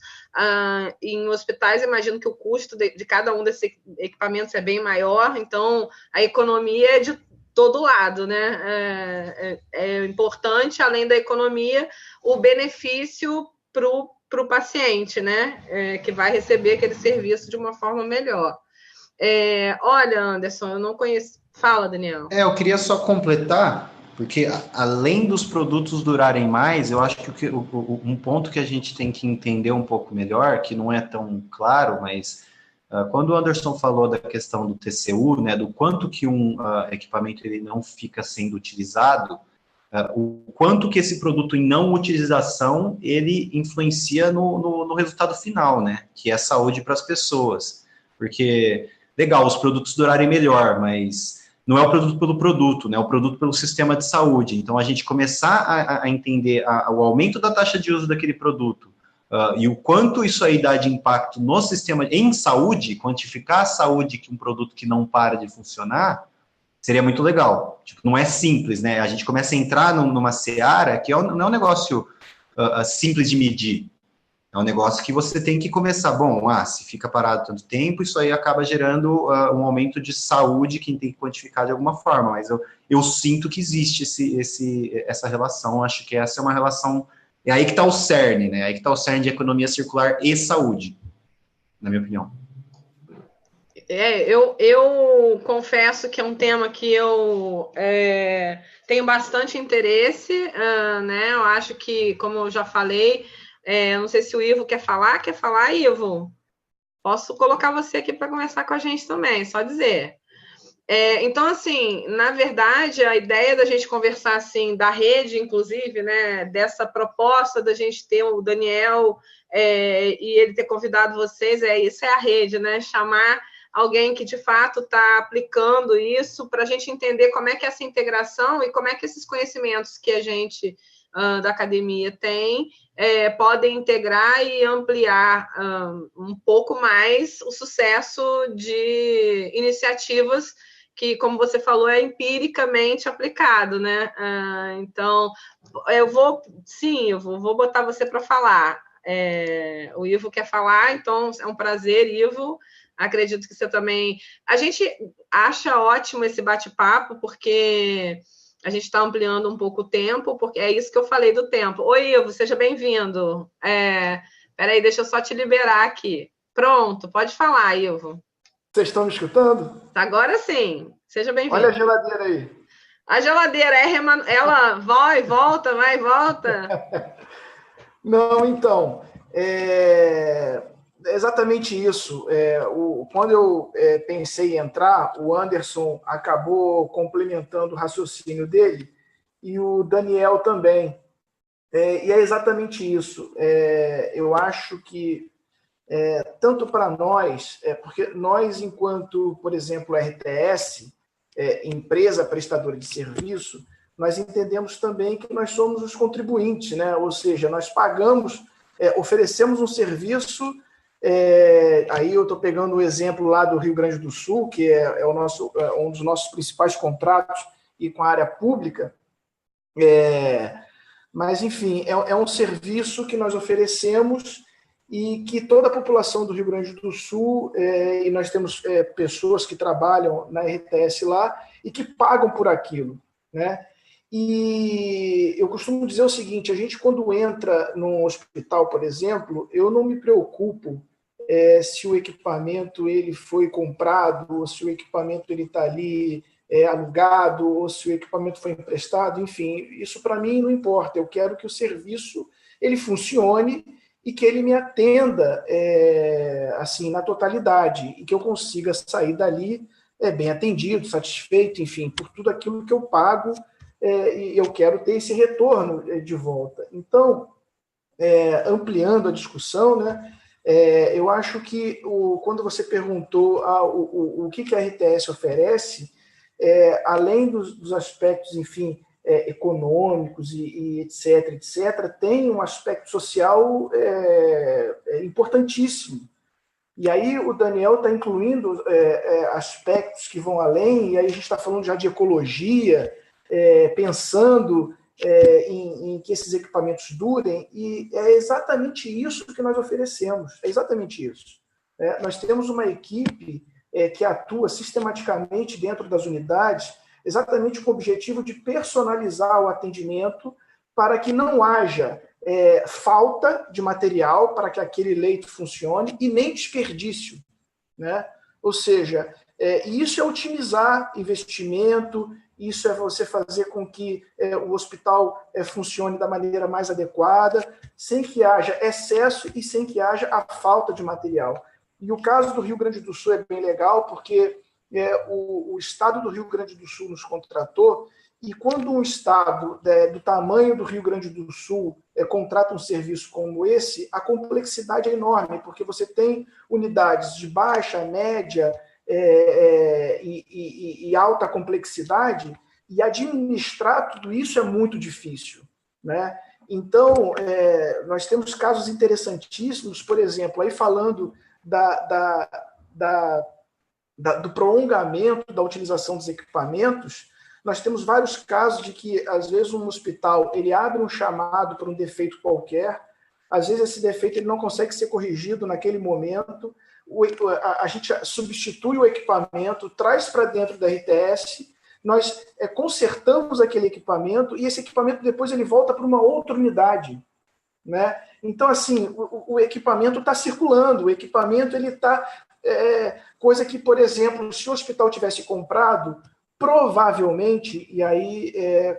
Em hospitais, imagino que o custo de cada um desses equipamentos é bem maior, então a economia é de todo lado, né? É importante, além da economia, o benefício para o paciente, né? Que vai receber aquele serviço de uma forma melhor. Olha, Anderson, eu não conheço. Fala, Daniel. Eu queria só completar, porque além dos produtos durarem mais, eu acho que um ponto que a gente tem que entender um pouco melhor, que não é tão claro, mas quando o Anderson falou da questão do TCU, né, do quanto que um equipamento ele não fica sendo utilizado, o quanto que esse produto em não utilização, ele influencia no resultado final, né, que é a saúde para as pessoas. Porque, legal, os produtos durarem melhor, mas não é o produto pelo produto, né? É o produto pelo sistema de saúde. Então, a gente começar a entender o aumento da taxa de uso daquele produto e o quanto isso aí dá de impacto no sistema em saúde, quantificar a saúde que um produto que não para de funcionar, seria muito legal. Tipo, não é simples, né? A gente começa a entrar numa seara que não é um negócio simples de medir. É um negócio que você tem que começar. Se fica parado tanto tempo, isso aí acaba gerando um aumento de saúde, quem tem que quantificar de alguma forma. Mas eu sinto que existe essa relação. Acho que essa é uma relação. É aí que está o cerne, né? É aí que está o cerne de economia circular e saúde, na minha opinião. Eu confesso que é um tema que eu tenho bastante interesse, né? Eu acho que, como eu já falei, não sei se o Ivo quer falar. Quer falar, Ivo? Posso colocar você aqui para conversar com a gente também, só dizer. Então, assim, na verdade, a ideia da gente conversar, assim, da rede, inclusive, né, dessa proposta da gente ter o Daniel e ele ter convidado vocês, isso é a rede, né? Chamar alguém que, de fato, está aplicando isso para a gente entender como é que é essa integração e como é que esses conhecimentos que a gente da academia tem podem integrar e ampliar um pouco mais o sucesso de iniciativas que, como você falou, é empiricamente aplicado, né? Então, eu vou botar você para falar. O Ivo quer falar, então é um prazer, Ivo. Acredito que você também... A gente acha ótimo esse bate-papo, porque a gente está ampliando um pouco o tempo, porque é isso que eu falei do tempo. Oi, Ivo, seja bem-vindo. Peraí, deixa eu só te liberar aqui. Pronto, pode falar, Ivo. Vocês estão me escutando? Agora sim, seja bem-vindo. Olha a geladeira aí. A geladeira, ela vai e volta, vai e volta. Não, então, é exatamente isso. Quando eu pensei em entrar, o Anderson acabou complementando o raciocínio dele e o Daniel também. E é exatamente isso. Eu acho que, tanto para nós, porque nós, enquanto, por exemplo, RTS, empresa prestadora de serviço, nós entendemos também que nós somos os contribuintes, né? Ou seja, nós pagamos, oferecemos um serviço, aí eu estou pegando o exemplo lá do Rio Grande do Sul, que é um dos nossos principais contratos e com a área pública, mas, enfim, é um serviço que nós oferecemos e que toda a população do Rio Grande do Sul, e nós temos pessoas que trabalham na RTS lá e que pagam por aquilo, né? E eu costumo dizer o seguinte, a gente quando entra num hospital, por exemplo, eu não me preocupo se o equipamento ele foi comprado, ou se o equipamento ele está ali alugado, ou se o equipamento foi emprestado, enfim, isso para mim não importa, eu quero que o serviço ele funcione e que ele me atenda assim, na totalidade, e que eu consiga sair dali bem atendido, satisfeito, enfim, por tudo aquilo que eu pago, e eu quero ter esse retorno de volta. Então, ampliando a discussão, né, eu acho que quando você perguntou o que a RTS oferece, além dos aspectos, enfim, econômicos e etc., tem um aspecto social importantíssimo. E aí o Daniel está incluindo aspectos que vão além, e aí a gente está falando já de ecologia, pensando em que esses equipamentos durem, e é exatamente isso que nós oferecemos, é exatamente isso. Nós temos uma equipe que atua sistematicamente dentro das unidades, exatamente com o objetivo de personalizar o atendimento para que não haja falta de material para que aquele leito funcione e nem desperdício, né? Ou seja, isso é otimizar investimento, isso é você fazer com que o hospital funcione da maneira mais adequada, sem que haja excesso e sem que haja a falta de material. E o caso do Rio Grande do Sul é bem legal, porque o estado do Rio Grande do Sul nos contratou, e quando um estado do tamanho do Rio Grande do Sul contrata um serviço como esse, a complexidade é enorme, porque você tem unidades de baixa, média e alta complexidade, e administrar tudo isso é muito difícil, né? Então, nós temos casos interessantíssimos, por exemplo, aí falando do prolongamento da utilização dos equipamentos, nós temos vários casos de que, às vezes, um hospital ele abre um chamado para um defeito qualquer, às vezes esse defeito ele não consegue ser corrigido naquele momento, a gente substitui o equipamento, traz para dentro da RTS, nós consertamos aquele equipamento e esse equipamento depois ele volta para uma outra unidade, né? Então, assim, o equipamento está circulando, o equipamento ele está... coisa que, por exemplo, se o hospital tivesse comprado, provavelmente, e aí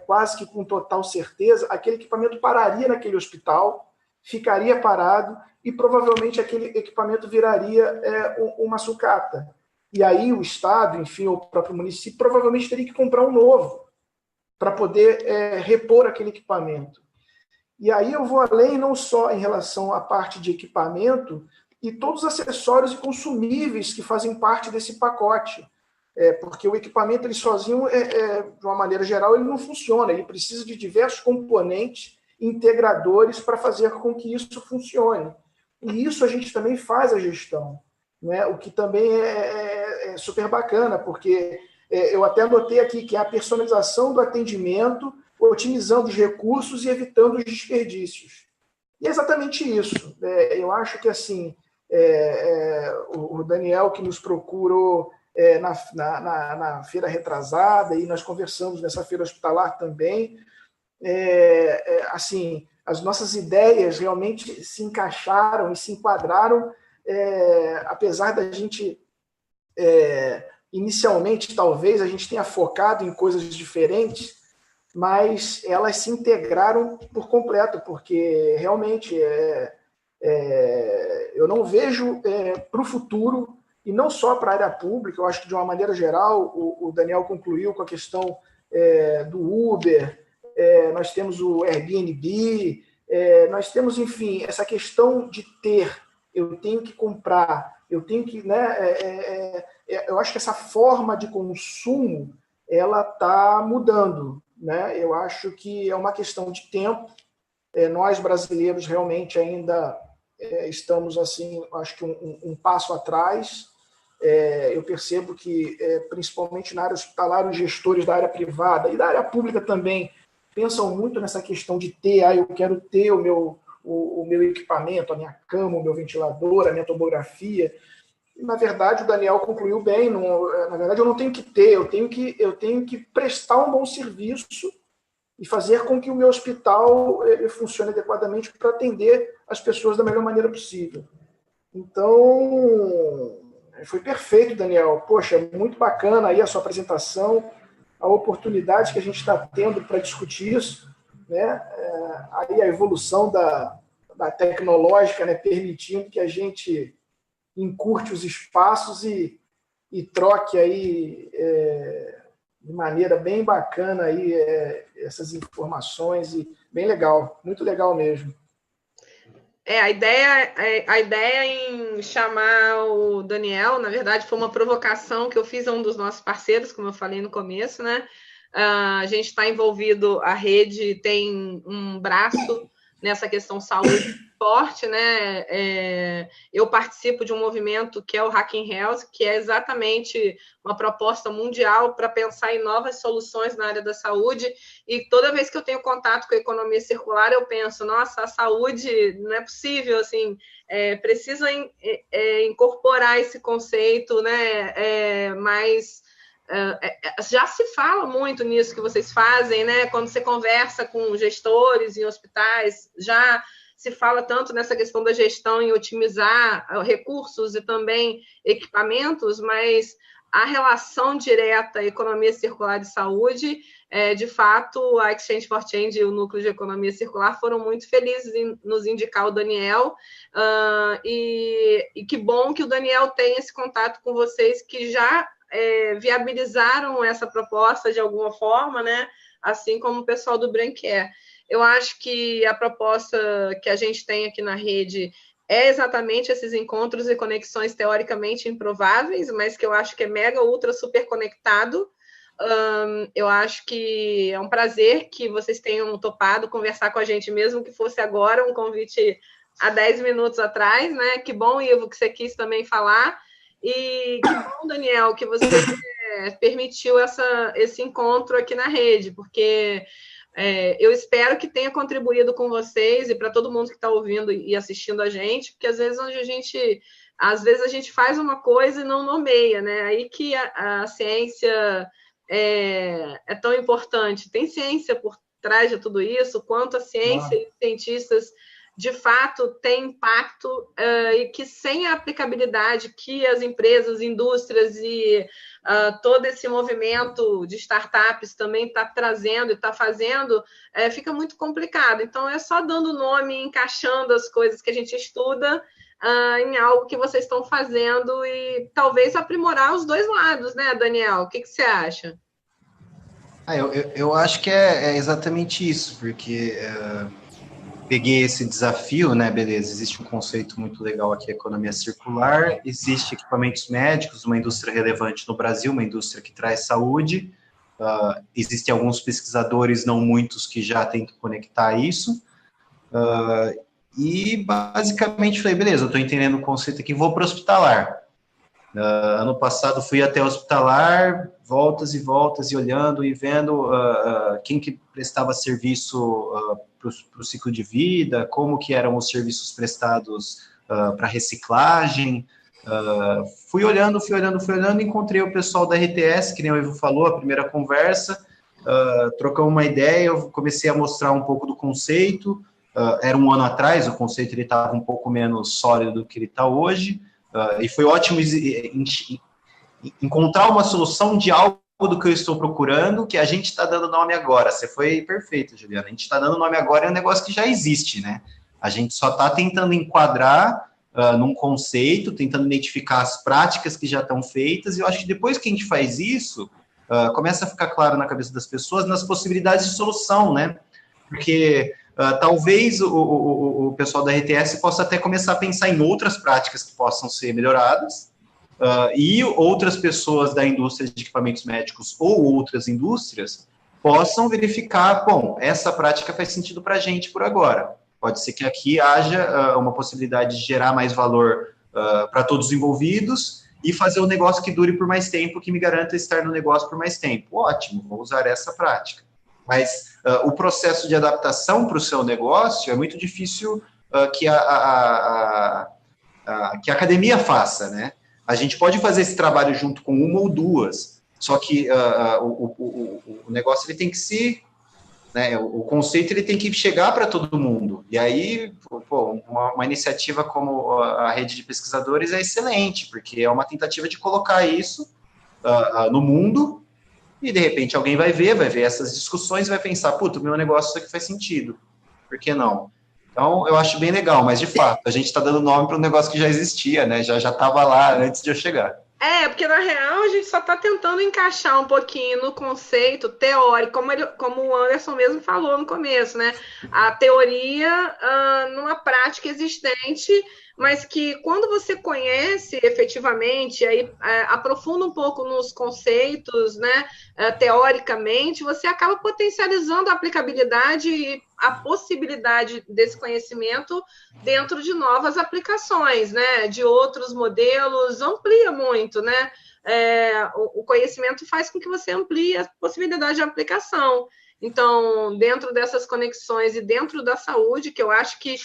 quase que com total certeza, aquele equipamento pararia naquele hospital, ficaria parado e provavelmente aquele equipamento viraria uma sucata. E aí o Estado, enfim, o próprio município, provavelmente teria que comprar um novo para poder repor aquele equipamento. E aí eu vou além não só em relação à parte de equipamento e todos os acessórios e consumíveis que fazem parte desse pacote. Porque o equipamento ele sozinho, de uma maneira geral, ele não funciona. Ele precisa de diversos componentes integradores para fazer com que isso funcione. E isso a gente também faz a gestão, né? O que também é super bacana, porque eu até anotei aqui que é a personalização do atendimento, otimizando os recursos e evitando os desperdícios. E é exatamente isso. Eu acho que, assim, o Daniel, que nos procurou na feira retrasada, e nós conversamos nessa feira hospitalar também, assim, as nossas ideias realmente se encaixaram e se enquadraram, apesar da gente, inicialmente, talvez, a gente tenha focado em coisas diferentes, mas elas se integraram por completo, porque realmente eu não vejo para o futuro, e não só para a área pública, eu acho que de uma maneira geral, o Daniel concluiu com a questão do Uber, nós temos o Airbnb, nós temos, enfim, essa questão de eu tenho que comprar, eu tenho que, né, eu acho que essa forma de consumo, ela está mudando, né? Eu acho que é uma questão de tempo. Nós, brasileiros, realmente ainda estamos, assim, acho que um passo atrás. Eu percebo que, principalmente na área hospitalar, os gestores da área privada e da área pública também pensam muito nessa questão de eu quero ter o meu equipamento, a minha cama, o meu ventilador, a minha tomografia. E, na verdade, o Daniel concluiu bem. Na verdade, eu não tenho que ter, eu tenho que prestar um bom serviço e fazer com que o meu hospital ele funcione adequadamente para atender as pessoas da melhor maneira possível. Então, foi perfeito, Daniel. Poxa, muito bacana aí a sua apresentação, a oportunidade que a gente está tendo para discutir isso, né? Aí a evolução da tecnológica, né, permitindo que a gente encurte os espaços e troque aí de maneira bem bacana aí essas informações, e bem legal, muito legal mesmo. A ideia em chamar o Daniel, na verdade, foi uma provocação que eu fiz a um dos nossos parceiros, como eu falei no começo, né? A gente está envolvido, a rede tem um braço nessa questão saúde forte, né? Eu participo de um movimento que é o Hacking Health, que é exatamente uma proposta mundial para pensar em novas soluções na área da saúde, e toda vez que eu tenho contato com a economia circular, eu penso, nossa, a saúde não é possível, assim, precisa incorporar esse conceito, né? Mas já se fala muito nisso que vocês fazem, né? Quando você conversa com gestores em hospitais, já se fala tanto nessa questão da gestão em otimizar recursos e também equipamentos, mas a relação direta economia circular e saúde, de fato, a Exchange for Change e o Núcleo de Economia Circular foram muito felizes em nos indicar o Daniel, e que bom que o Daniel tem esse contato com vocês que já viabilizaram essa proposta de alguma forma, né? Assim como o pessoal do Brancare. Eu acho que a proposta que a gente tem aqui na rede é exatamente esses encontros e conexões teoricamente improváveis, mas que eu acho que é mega, ultra, super conectado. Eu acho que é um prazer que vocês tenham topado conversar com a gente, mesmo que fosse agora, um convite há 10 minutos atrás, né? Que bom, Ivo, que você quis também falar. E que bom, Daniel, que você permitiu esse encontro aqui na rede, porque eu espero que tenha contribuído com vocês e para todo mundo que está ouvindo e assistindo a gente, porque às vezes a gente faz uma coisa e não nomeia, né? Aí que a ciência é tão importante. Tem ciência por trás de tudo isso, quanto a ciência e os cientistas de fato têm impacto, e que sem a aplicabilidade que as empresas, indústrias e todo esse movimento de startups também está trazendo e está fazendo, fica muito complicado. Então, é só dando nome, encaixando as coisas que a gente estuda em algo que vocês estão fazendo e talvez aprimorar os dois lados, né, Daniel? O que você acha? Eu acho que é exatamente isso, porque peguei esse desafio, né, beleza, existe um conceito muito legal aqui, economia circular, existe equipamentos médicos, uma indústria relevante no Brasil, uma indústria que traz saúde, existem alguns pesquisadores, não muitos, que já tentam conectar isso, e basicamente falei, beleza, eu estou entendendo o conceito aqui, vou para o hospitalar, Ano passado fui até hospitalar, voltas e voltas, e olhando e vendo quem que prestava serviço para o ciclo de vida, como que eram os serviços prestados para reciclagem. Fui olhando, encontrei o pessoal da RTS, que nem o Ivo falou, a primeira conversa, trocamos uma ideia, eu comecei a mostrar um pouco do conceito. Era um ano atrás, o conceito estava um pouco menos sólido do que ele está hoje, e foi ótimo encontrar uma solução de algo do que eu estou procurando, que a gente está dando nome agora. Você foi perfeito, Juliana. A gente está dando nome agora, é um negócio que já existe, né? A gente só está tentando enquadrar num conceito, tentando identificar as práticas que já estão feitas, e eu acho que depois que a gente faz isso, começa a ficar claro na cabeça das pessoas nas possibilidades de solução, né? Porque talvez o pessoal da RTS possa até começar a pensar em outras práticas que possam ser melhoradas, e outras pessoas da indústria de equipamentos médicos ou outras indústrias possam verificar, bom, essa prática faz sentido para a gente por agora. Pode ser que aqui haja uma possibilidade de gerar mais valor para todos os envolvidos e fazer um negócio que dure por mais tempo, que me garanta estar no negócio por mais tempo. Ótimo, vou usar essa prática. Mas o processo de adaptação para o seu negócio é muito difícil que a academia faça, né? A gente pode fazer esse trabalho junto com uma ou duas, só que o negócio ele tem que se... Né, o conceito ele tem que chegar para todo mundo. E aí, uma iniciativa como a rede de pesquisadores é excelente, porque é uma tentativa de colocar isso no mundo, e de repente alguém vai ver essas discussões e vai pensar, puta, o meu negócio isso aqui faz sentido, por que não? Então, eu acho bem legal, mas de fato, a gente está dando nome para um negócio que já existia, né? Já estava lá antes de eu chegar. Porque na real a gente só está tentando encaixar um pouquinho no conceito teórico, como o Anderson mesmo falou no começo, né? A teoria numa prática existente, mas que quando você conhece efetivamente, aí aprofunda um pouco nos conceitos, né? Teoricamente, você acaba potencializando a aplicabilidade e a possibilidade desse conhecimento dentro de novas aplicações, né? De outros modelos, amplia muito, né? O conhecimento faz com que você amplie a possibilidade de aplicação. Então, dentro dessas conexões e dentro da saúde, que eu acho que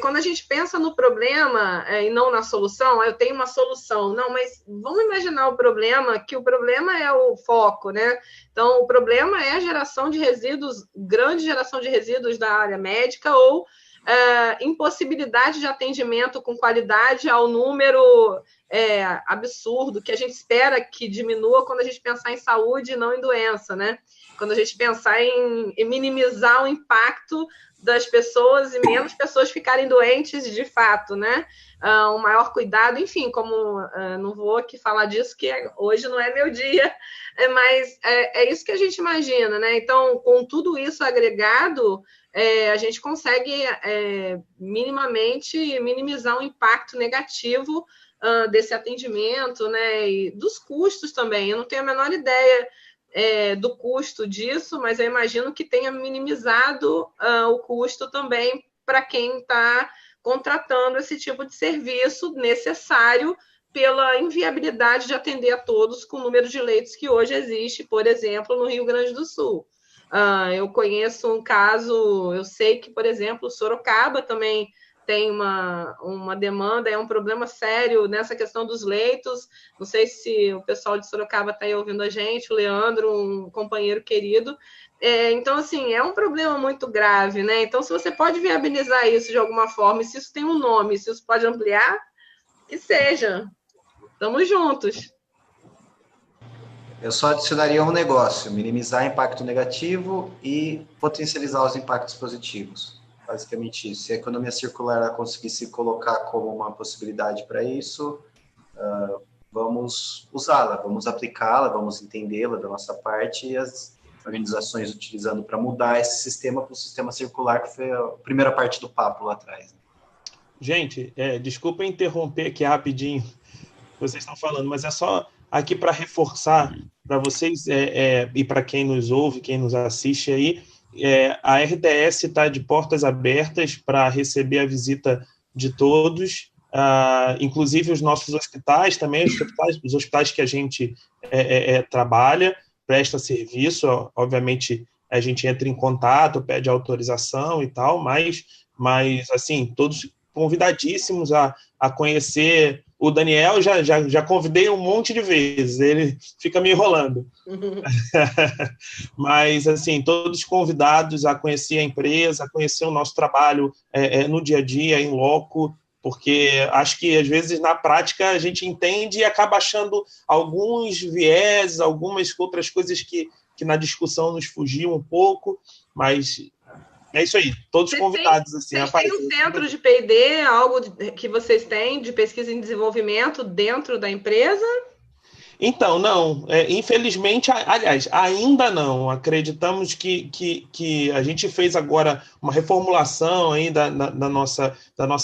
quando a gente pensa no problema e não na solução, eu tenho uma solução. Não, mas vamos imaginar o problema, que o problema é o foco, né? Então, o problema é a geração de resíduos, grande geração de resíduos da área médica ou impossibilidade de atendimento com qualidade ao número absurdo, que a gente espera que diminua quando a gente pensar em saúde e não em doença, né? Quando a gente pensar em minimizar o impacto das pessoas e menos pessoas ficarem doentes de fato, né? Um maior cuidado, enfim, como não vou aqui falar disso, que hoje não é meu dia, mas é isso que a gente imagina, né? Então, com tudo isso agregado, a gente consegue minimamente minimizar o impacto negativo desse atendimento, né? E dos custos também. Eu não tenho a menor ideia do custo disso, mas eu imagino que tenha minimizado o custo também para quem está contratando esse tipo de serviço necessário pela inviabilidade de atender a todos com o número de leitos que hoje existe, por exemplo, no Rio Grande do Sul. Eu conheço um caso, eu sei que, por exemplo, Sorocaba também tem uma demanda, é um problema sério nessa questão dos leitos. Não sei se o pessoal de Sorocaba está aí ouvindo a gente, o Leandro, um companheiro querido. Então, assim, é um problema muito grave, né? Então, se você pode viabilizar isso de alguma forma, e se isso tem um nome, se isso pode ampliar, que seja. Estamos juntos. Eu só adicionaria um negócio, minimizar impacto negativo e potencializar os impactos positivos. Basicamente isso. Se a economia circular conseguir se colocar como uma possibilidade para isso, vamos usá-la, vamos aplicá-la, vamos entendê-la da nossa parte, e as organizações utilizando para mudar esse sistema para o sistema circular, que foi a primeira parte do papo lá atrás. Gente, desculpa interromper aqui rapidinho o que vocês estão falando, mas é só aqui para reforçar para vocês e para quem nos ouve, quem nos assiste aí, a RTS está de portas abertas para receber a visita de todos. inclusive os nossos hospitais também, os hospitais que a gente trabalha, presta serviço, obviamente a gente entra em contato, pede autorização e tal, mas assim, todos convidadíssimos a conhecer o Daniel. Já convidei um monte de vezes, ele fica me enrolando. Mas, assim, todos convidados a conhecer a empresa, a conhecer o nosso trabalho no dia a dia, em loco, porque acho que, às vezes, na prática, a gente entende e acaba achando alguns viés, algumas outras coisas que na discussão nos fugiam um pouco, mas é isso aí, todos convidados. Assim, vocês têm um centro de P&D, algo que vocês têm de pesquisa e desenvolvimento dentro da empresa? Então, não. Infelizmente, aliás, ainda não. Acreditamos que a gente fez agora uma reformulação aí da nossa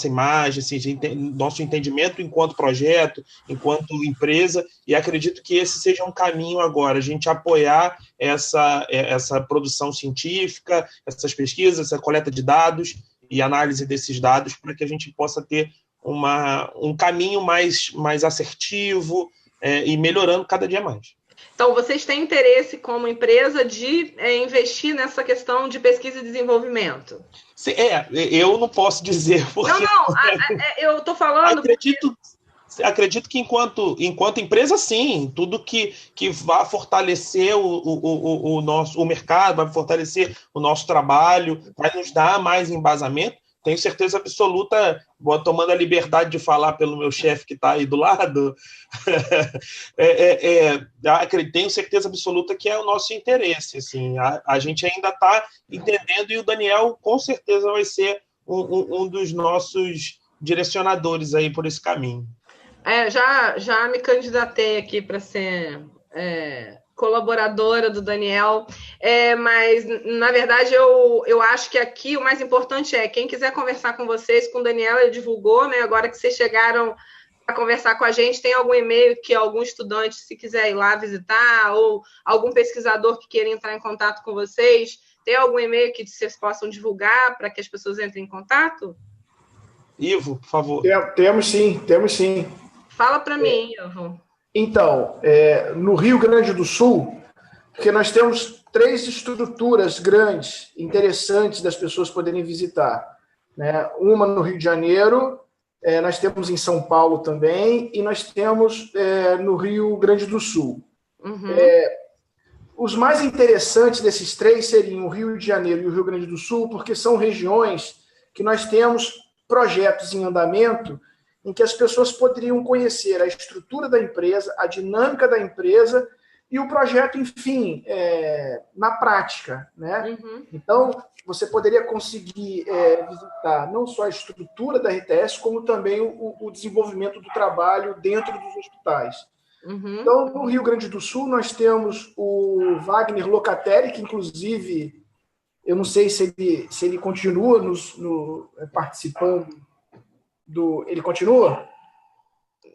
imagem, assim, nosso entendimento enquanto projeto, enquanto empresa, e acredito que esse seja um caminho agora, a gente apoiar essa produção científica, essas pesquisas, essa coleta de dados e análise desses dados, para que a gente possa ter um caminho mais assertivo, e melhorando cada dia mais. Então, vocês têm interesse como empresa de investir nessa questão de pesquisa e desenvolvimento? Eu não posso dizer porque... Não, eu estou falando... Acredito que enquanto empresa, sim, tudo que vá fortalecer o mercado, vai fortalecer o nosso trabalho, vai nos dar mais embasamento. Tenho certeza absoluta, tomando a liberdade de falar pelo meu chefe que está aí do lado, tenho certeza absoluta que é o nosso interesse. Assim, a gente ainda está entendendo, e o Daniel com certeza vai ser um dos nossos direcionadores aí por esse caminho. Já me candidatei aqui para ser colaboradora do Daniel, mas, na verdade, eu acho que aqui o mais importante quem quiser conversar com vocês, com o Daniel, ele divulgou, né? Agora que vocês chegaram a conversar com a gente, tem algum e-mail que algum estudante, se quiser ir lá visitar, ou algum pesquisador que queira entrar em contato com vocês, tem algum e-mail que vocês possam divulgar para que as pessoas entrem em contato? Ivo, por favor. Temos sim. Fala para mim, Ivo. Então, no Rio Grande do Sul, porque nós temos 3 estruturas grandes, interessantes das pessoas poderem visitar, né? Uma no Rio de Janeiro, nós temos em São Paulo também, e nós temos no Rio Grande do Sul. Uhum. Os mais interessantes desses 3 seriam o Rio de Janeiro e o Rio Grande do Sul, porque são regiões que nós temos projetos em andamento em que as pessoas poderiam conhecer a estrutura da empresa, a dinâmica da empresa e o projeto, enfim, na prática, né? Uhum. Então, você poderia conseguir visitar não só a estrutura da RTS, como também o desenvolvimento do trabalho dentro dos hospitais. Uhum. Então, no Rio Grande do Sul, nós temos o Wagner Locatelli, que, inclusive, eu não sei se ele continua participando Ele continua?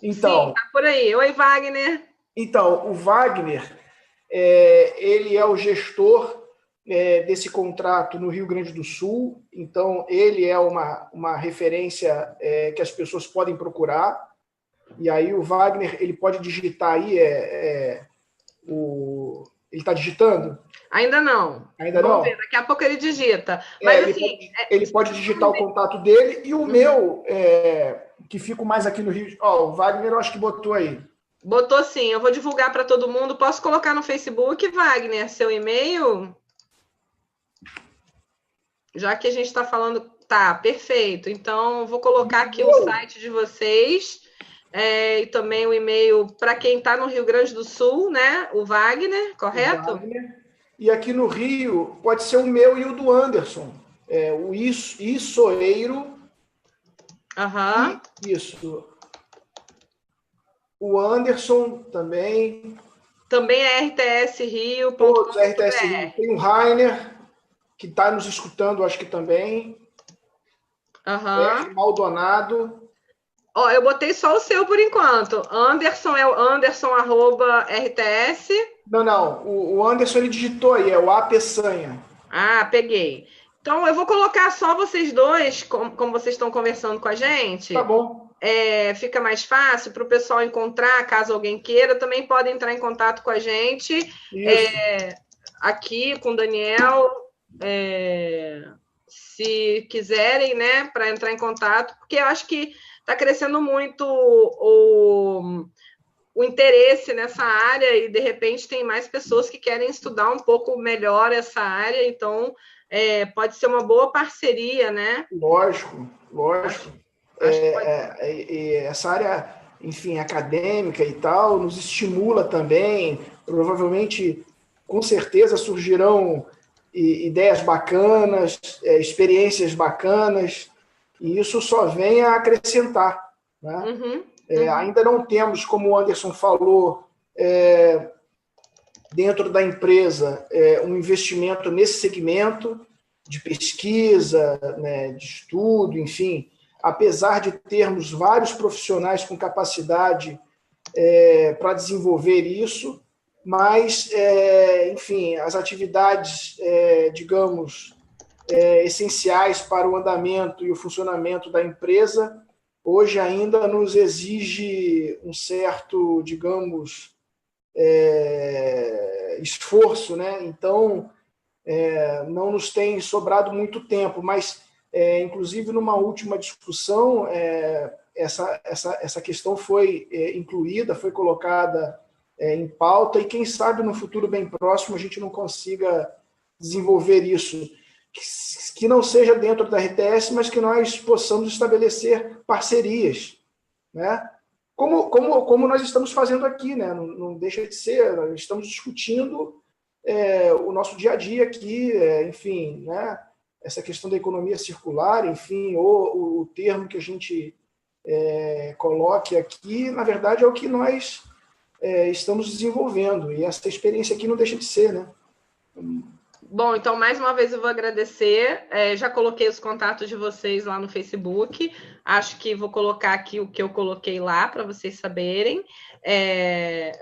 Então, sim, tá por aí. Oi, Wagner. Então, o Wagner, ele é o gestor desse contrato no Rio Grande do Sul. Então, ele é uma referência que as pessoas podem procurar. E aí o Wagner, ele pode digitar aí, ele está digitando? Ainda não. Vamos ver, daqui a pouco ele digita. Mas, ele pode digitar o contato dele e o meu, que fico mais aqui no Rio. O Wagner, eu acho que botou aí. Botou sim, eu vou divulgar para todo mundo. Posso colocar no Facebook, Wagner, seu e-mail? Já que a gente está falando... Tá, perfeito. Então, vou colocar aqui o site de vocês e também o e-mail para quem está no Rio Grande do Sul, né? O Wagner, correto? O Wagner. E aqui no Rio, pode ser o meu e o do Anderson. O Issoeiro. Aham. Isso. O Anderson também. Também é RTS Rio. Todos RTS Rio. Tem o Rainer, que está nos escutando, acho que também. Aham. Maldonado. Eu botei só o seu por enquanto. Anderson é o Anderson@RTS. Não. O Anderson, ele digitou aí, é o A Peçanha. Ah, peguei. Então, eu vou colocar só vocês dois, como vocês estão conversando com a gente. Tá bom. fica mais fácil para o pessoal encontrar, caso alguém queira, também pode entrar em contato com a gente, aqui com o Daniel, se quiserem, né, para entrar em contato, porque eu acho que está crescendo muito o interesse nessa área e, de repente, tem mais pessoas que querem estudar um pouco melhor essa área, então pode ser uma boa parceria, né? Lógico. Essa área, enfim, acadêmica e tal, nos estimula também, provavelmente, com certeza, surgirão ideias bacanas, experiências bacanas, e isso só vem a acrescentar, né? Ainda não temos, como o Anderson falou, dentro da empresa, um investimento nesse segmento de pesquisa, né, de estudo, enfim, apesar de termos vários profissionais com capacidade para desenvolver isso, mas, enfim, as atividades, digamos, essenciais para o andamento e o funcionamento da empresa, hoje ainda nos exige um certo, digamos, esforço, né? Então, não nos tem sobrado muito tempo, mas, inclusive, numa última discussão, essa questão foi incluída, foi colocada em pauta, e quem sabe no futuro bem próximo a gente não consiga desenvolver isso, que não seja dentro da RTS, mas que nós possamos estabelecer parcerias, né? Como nós estamos fazendo aqui, né? Não deixa de ser, nós estamos discutindo o nosso dia a dia aqui, enfim, né? Essa questão da economia circular, enfim, ou o termo que a gente coloque aqui, na verdade é o que nós estamos desenvolvendo, e essa experiência aqui não deixa de ser, né? Bom, então, mais uma vez eu vou agradecer. Já coloquei os contatos de vocês lá no Facebook. Acho que vou colocar aqui o que eu coloquei lá para vocês saberem.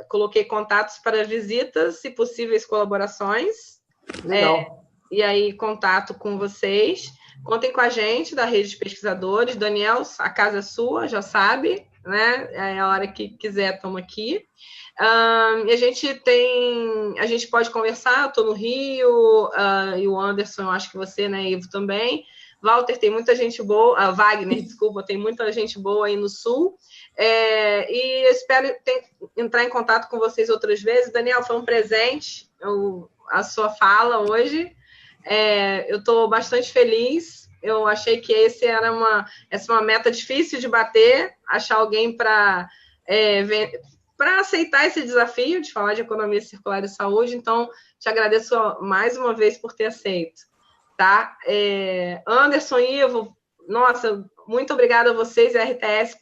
Coloquei contatos para visitas e possíveis colaborações. Legal. E aí, contato com vocês. Contem com a gente, da Rede de Pesquisadores. Daniel, a casa é sua, já sabe, né? A hora que quiser, estamos aqui. E a gente pode conversar, eu estou no Rio, e o Anderson, eu acho que você, né, Ivo, também. Walter, tem muita gente boa, Wagner, desculpa, tem muita gente boa aí no Sul, e eu espero entrar em contato com vocês outras vezes. Daniel, foi um presente a sua fala hoje, eu estou bastante feliz. Eu achei que essa é uma meta difícil de bater, achar alguém para aceitar esse desafio de falar de economia circular e saúde. Então, te agradeço mais uma vez por ter aceito. Tá? Anderson, Ivo, nossa, muito obrigada a vocês, a RTS.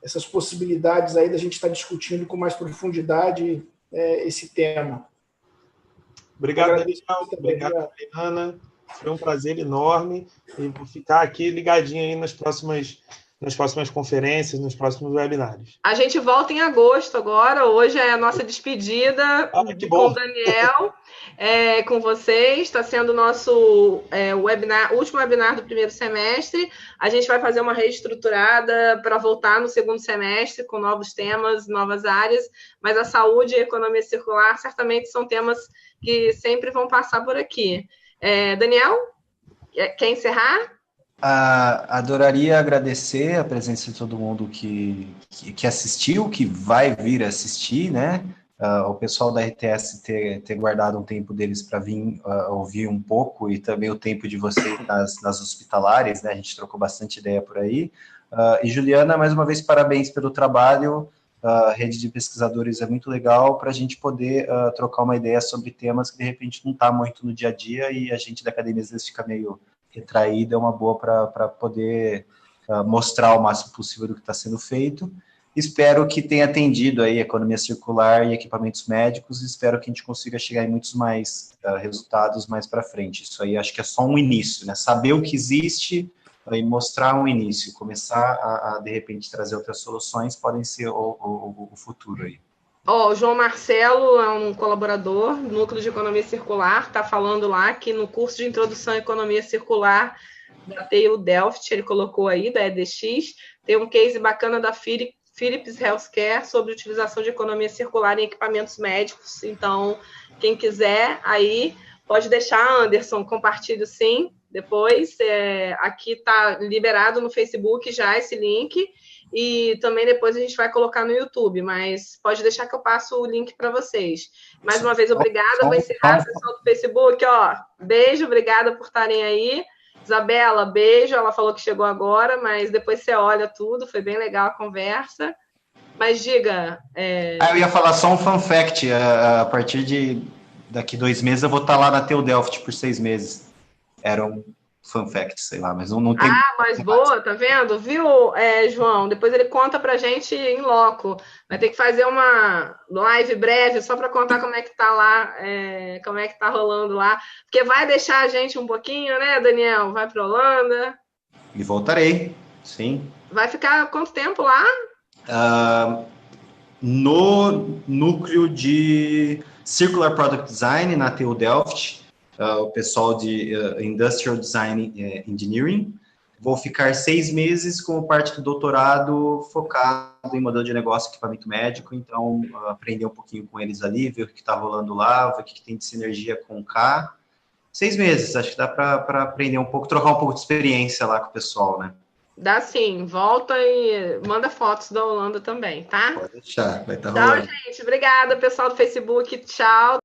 Essas possibilidades aí da gente estar discutindo com mais profundidade esse tema. Obrigado, Daniel. Obrigado, Adriana. Foi um prazer enorme. E vou ficar aqui ligadinho aí nas próximas conferências, nos próximos webinários. A gente volta em agosto agora. Hoje é a nossa despedida com o Daniel, com vocês. Está sendo o nosso último webinar do primeiro semestre. A gente vai fazer uma reestruturada para voltar no segundo semestre com novos temas, novas áreas, mas a saúde e a economia circular certamente são temas que sempre vão passar por aqui. Daniel, quer encerrar? Adoraria agradecer a presença de todo mundo que assistiu, que vai vir assistir, né? O pessoal da RTS ter guardado um tempo deles para vir ouvir um pouco, e também o tempo de vocês nas hospitalares, né? A gente trocou bastante ideia por aí. E Juliana, mais uma vez, parabéns pelo trabalho. A rede de pesquisadores é muito legal para a gente poder trocar uma ideia sobre temas que, de repente, não está muito no dia a dia, e a gente da academia às vezes fica meio retraída. É uma boa para poder mostrar o máximo possível do que está sendo feito. Espero que tenha atendido aí a economia circular e equipamentos médicos, espero que a gente consiga chegar em muitos mais resultados mais para frente. Isso aí acho que é só um início, né? Saber o que existe e mostrar um início, começar a de repente, trazer outras soluções, podem ser o futuro aí. O João Marcelo é um colaborador do Núcleo de Economia Circular, está falando lá que no curso de Introdução à Economia Circular da TU Delft, ele colocou aí, da EDX. Tem um case bacana da Philips Healthcare sobre utilização de economia circular em equipamentos médicos. Então, quem quiser, aí pode deixar, Anderson, compartilho sim. Depois, aqui está liberado no Facebook já esse link. E também depois a gente vai colocar no YouTube, mas pode deixar que eu passo o link para vocês. Mais uma vez, obrigada. Vou encerrar, pessoal do Facebook. Ó, beijo, obrigada por estarem aí. Isabela, beijo. Ela falou que chegou agora, mas depois você olha tudo. Foi bem legal a conversa. Mas diga... Eu ia falar só um fun fact. A partir de daqui 2 meses eu vou estar lá na TU Delft por 6 meses. Era um fun fact, sei lá, mas não tem... mas boa, tá vendo? Viu, João? Depois ele conta pra gente em loco. Vai ter que fazer uma live breve só para contar como é que tá lá, como é que tá rolando lá. Porque vai deixar a gente um pouquinho, né, Daniel? Vai pra Holanda. E voltarei, sim. Vai ficar quanto tempo lá? No núcleo de Circular Product Design, na TU Delft, o pessoal de Industrial Design Engineering. Vou ficar 6 meses como parte do doutorado focado em modelo de negócio e equipamento médico, então aprender um pouquinho com eles ali, ver o que está rolando lá, ver o que tem de sinergia com o K. 6 meses, acho que dá para aprender um pouco, trocar um pouco de experiência lá com o pessoal, né? Dá sim, volta e manda fotos da Holanda também, tá? Pode deixar, vai estar rolando. Tchau, gente. Obrigada, pessoal do Facebook. Tchau.